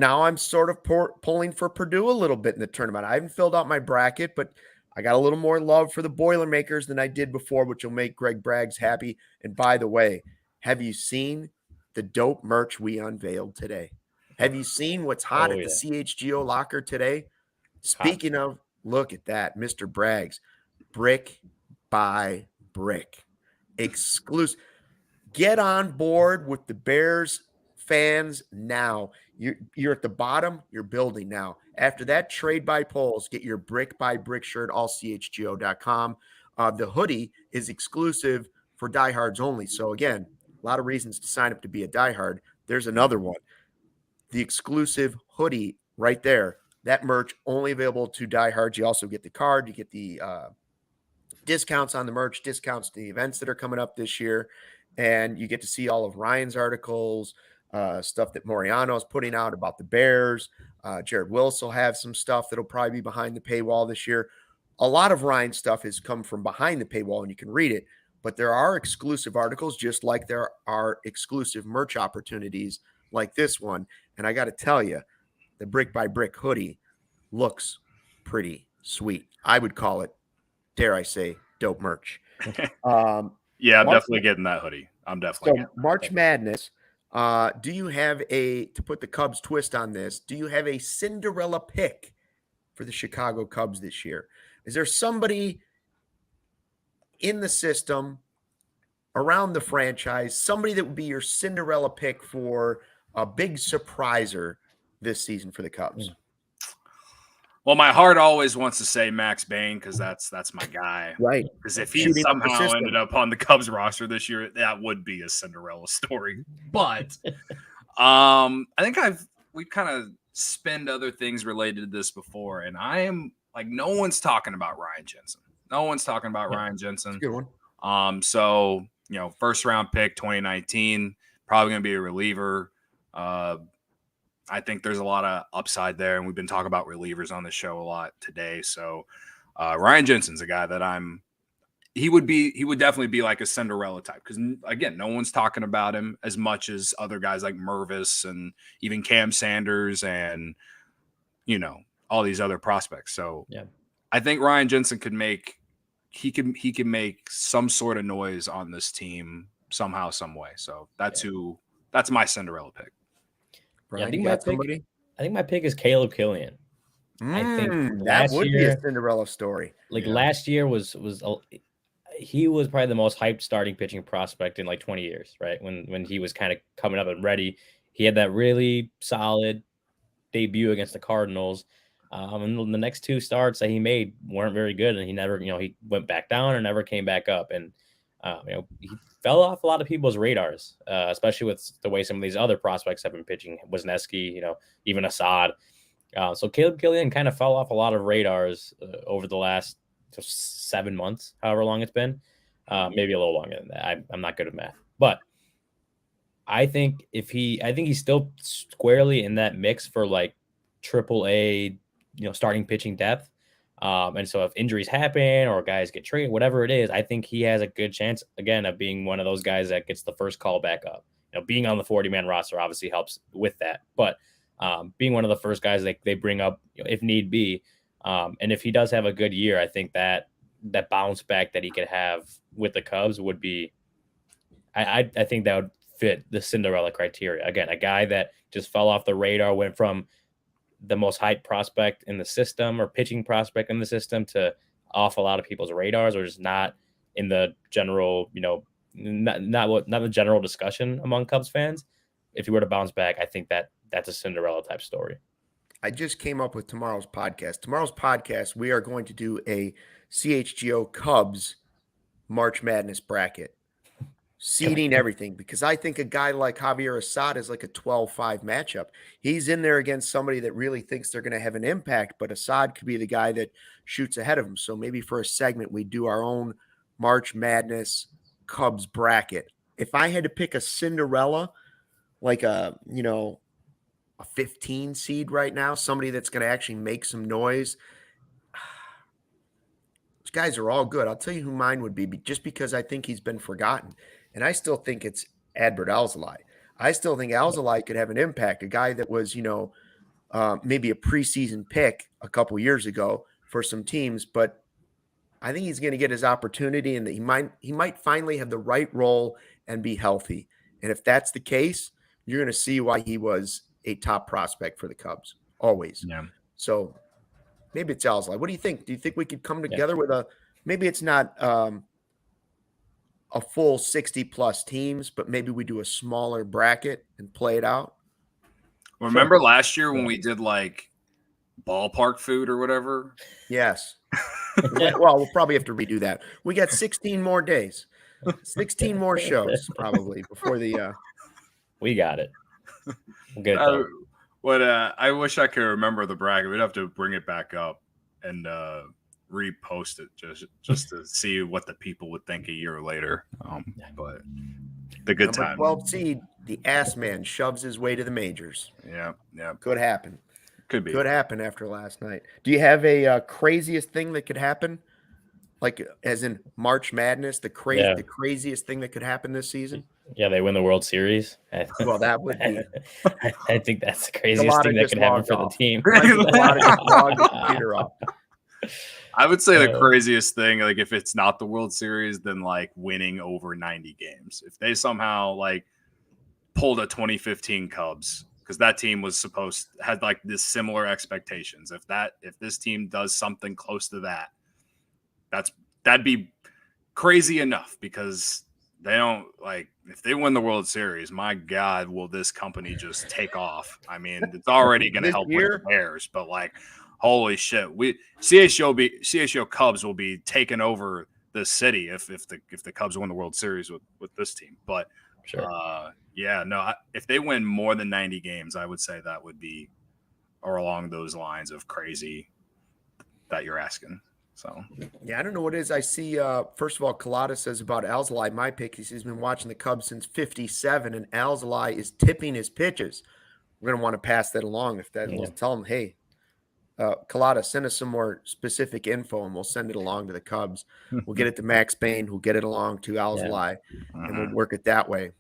I'm sort of pulling for Purdue a little bit in the tournament. I haven't filled out my bracket, but I got a little more love for the Boilermakers than I did before, which will make Greg Braggs happy. And by the way, have you seen the dope merch we unveiled today? Have you seen what's hot at the CHGO locker today? Speaking of, look at that, Mr. Braggs, brick by brick, exclusive. Get on board with the Bears fans now. You're at the bottom. You're building now. After that, trade by polls. Get your brick by brick shirt, allchgo.com. The hoodie is exclusive for diehards only. So again, a lot of reasons to sign up to be a diehard. There's another one. The exclusive hoodie right there. That merch only available to diehards. You also get the card. You get the discounts on the merch, discounts to the events that are coming up this year. And you get to see all of Ryan's articles, stuff that Moriano is putting out about the Bears. Jared Willis will have some stuff that'll probably be behind the paywall this year. A lot of Ryan's stuff has come from behind the paywall, and you can read it. But there are exclusive articles, just like there are exclusive merch opportunities like this one. And I got to tell you, the Brick by Brick hoodie looks pretty sweet. I would call it, dare I say, dope merch. Yeah, I'm definitely getting that hoodie. I'm definitely getting March Madness. Do you have to put the Cubs twist on this, do you have a Cinderella pick for the Chicago Cubs this year? Is there somebody in the system, around the franchise, somebody that would be your Cinderella pick for a big surpriser this season for the Cubs? Well, my heart always wants to say Max Bain because that's my guy. Right. Because if he somehow ended up on the Cubs roster this year, that would be a Cinderella story. But I think we've kind of spent other things related to this before, and I am like, no one's talking about Ryan Jensen. No one's talking about Ryan Jensen. That's a good one. So, first round pick 2019, probably going to be a reliever. I think there's a lot of upside there, and we've been talking about relievers on the show a lot today. So Ryan Jensen's a guy that he would definitely be like a Cinderella type because, again, no one's talking about him as much as other guys like Mervis and even Cam Sanders and, all these other prospects. So yeah, I think Ryan Jensen could make some sort of noise on this team somehow, some way. So that's my Cinderella pick. Brian, I think my pick is Caleb Killian. I think that would be a Cinderella story. Last year he was probably the most hyped starting pitching prospect in like 20 years, right? When he was kind of coming up and ready, he had that really solid debut against the Cardinals. And the next two starts that he made weren't very good, and he never, he went back down and never came back up, and he fell off a lot of people's radars, especially with the way some of these other prospects have been pitching. Wisniewski, even Assad. So Caleb Killian kind of fell off a lot of radars over the last 7 months, however long it's been, maybe a little longer than that. I'm not good at math, but I think he's still squarely in that mix for like AAA, starting pitching depth. And so if injuries happen or guys get traded, whatever it is, I think he has a good chance, again, of being one of those guys that gets the first call back up. Being on the 40-man roster obviously helps with that. But being one of the first guys they bring up, if need be. And if he does have a good year, I think that bounce back that he could have with the Cubs would be, I think that would fit the Cinderella criteria. Again, a guy that just fell off the radar, went from the most hyped prospect in the system or pitching prospect in the system to off a lot of people's radars, or just not in the general, not the general discussion among Cubs fans. If he were to bounce back, I think that's a Cinderella type story. I just came up with tomorrow's podcast. Tomorrow's podcast, we are going to do a CHGO Cubs March Madness bracket. Seeding everything, because I think a guy like Javier Assad is like a 12-5 matchup. He's in there against somebody that really thinks they're going to have an impact, but Assad could be the guy that shoots ahead of him. So maybe for a segment, we do our own March Madness Cubs bracket. If I had to pick a Cinderella, like a 15 seed right now, somebody that's going to actually make some noise, those guys are all good. I'll tell you who mine would be, just because I think he's been forgotten. And I still think it's Adbert Alzolay. I still think Alzolay could have an impact. A guy that was, maybe a preseason pick a couple years ago for some teams, but I think he's going to get his opportunity, and that he might finally have the right role and be healthy. And if that's the case, you're going to see why he was a top prospect for the Cubs always. Yeah. So maybe it's Alzolay. What do you think? Do you think we could come together with maybe it's not a full 60-plus teams, but maybe we do a smaller bracket and play it out? Remember last year when we did like ballpark food or whatever? Yes. Well, we'll probably have to redo that. We got 16 more days, 16 more shows probably before the. We got it. Good. What I wish I could remember the bracket. We'd have to bring it back up and repost it just to see what the people would think a year later. But the good time. 12 seed, the ass man shoves his way to the majors. Yeah. Could happen. Could be. Could happen after last night. Do you have a craziest thing that could happen? Like as in March Madness, the craziest thing that could happen this season? Yeah, they win the World Series. Well, that would be. I think that's the craziest thing that could happen for the team. I would say the craziest thing, like if it's not the World Series, then like winning over 90 games. If they somehow like pulled a 2015 Cubs, because that team had like this similar expectations. If this team does something close to that, that'd be crazy enough, because they don't like, if they win the World Series, my God, will this company just take off? I mean, it's already going to help with the Bears, but like, holy shit, CHGO Cubs will be taking over the city if the Cubs win the World Series with this team. But sure. If they win more than 90 games, I would say that would be or along those lines of crazy that you're asking. So yeah, I don't know what it is. I see. First of all, Colada says about Alzolay, my pick. He says he's been watching the Cubs since '57, and Alzolay is tipping his pitches. We're gonna want to pass that along. If that, we'll tell him, hey, Colada, send us some more specific info, and we'll send it along to the Cubs. We'll get it to Max Bain, who'll get it along to Alzolay, and we'll work it that way.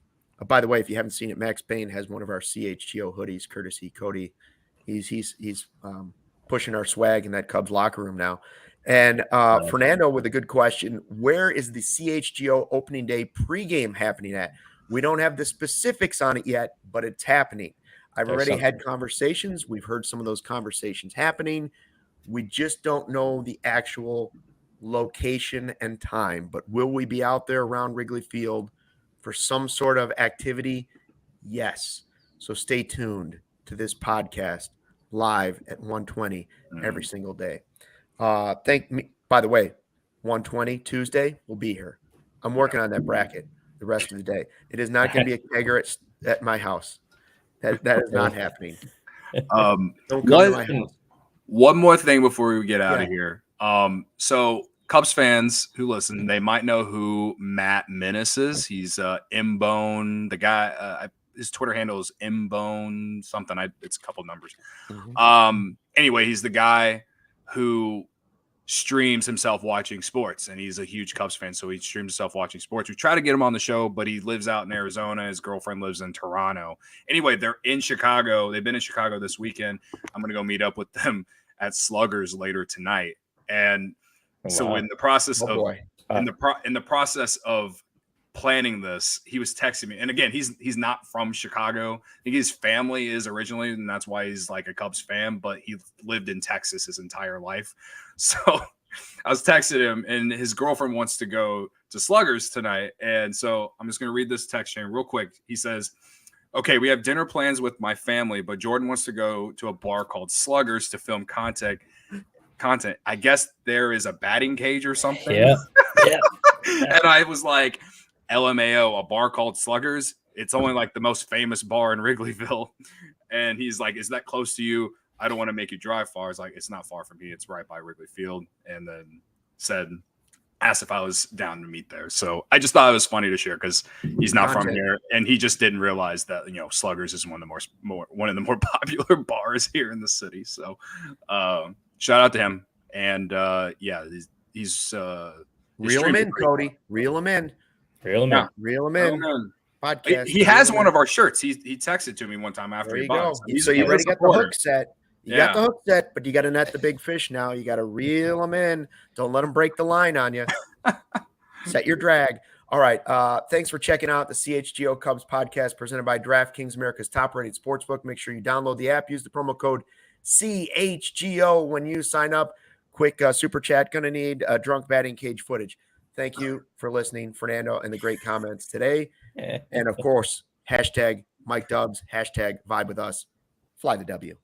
By the way, if you haven't seen it, Max Bain has one of our CHGO hoodies, courtesy Cody. He's pushing our swag in that Cubs locker room now. And Fernando with a good question. Where is the CHGO opening day pregame happening at? We don't have the specifics on it yet, but it's happening. I've already had conversations. We've heard some of those conversations happening. We just don't know the actual location and time. But will we be out there around Wrigley Field for some sort of activity? Yes. So stay tuned to this podcast live at 1:20 every single day. By the way, 1:20 Tuesday, we'll be here. I'm working on that bracket the rest of the day. It is not going to be a kegger at my house. That is not happening. Don't come to my house. One more thing before we get out of here. So Cubs fans who listen, they might know who Matt Minnis is. He's Mbone, the guy. His Twitter handle is Mbone something. It's a couple numbers. Anyway, he's the guy who streams himself watching sports, and he's a huge Cubs fan, so he streams himself watching sports. We try to get him on the show, but he lives out in Arizona. His girlfriend lives in Toronto. Anyway, they're in Chicago. They've been in Chicago this weekend. I'm going to go meet up with them at Sluggers later tonight. And so in the process in the process of planning this, he was texting me. And again, he's not from Chicago. I think his family is originally, and that's why he's like a Cubs fan, but he lived in Texas his entire life. So I was texting him, and his girlfriend wants to go to Sluggers tonight. And so I'm just going to read this text chain real quick. He says, okay, we have dinner plans with my family, but Jordan wants to go to a bar called Sluggers to film content. I guess there is a batting cage or something. Yeah. And I was like, LMAO, a bar called Sluggers. It's only like the most famous bar in Wrigleyville. And he's like, is that close to you? I don't want to make you drive far. It's like, it's not far from me. It's right by Wrigley Field. And then asked if I was down to meet there. So I just thought it was funny to share because he's not from here, and he just didn't realize that, Sluggers is one of the more popular bars here in the city. So shout out to him. And he's reel him in, Cody. Reel him in. Reel him in. Reel him in. Podcast. He has one of our shirts. He texted to me one time after he bought it. So you already got the hook set. You got the hook set, but you got to net the big fish now. You got to reel them in. Don't let them break the line on you. Set your drag. All right. Thanks for checking out the CHGO Cubs podcast presented by DraftKings, America's top-rated sportsbook. Make sure you download the app. Use the promo code CHGO when you sign up. Quick super chat. Going to need drunk batting cage footage. Thank you for listening, Fernando, and the great comments today. And, of course, hashtag Mike Dubs, hashtag Vibe with Us. Fly the W.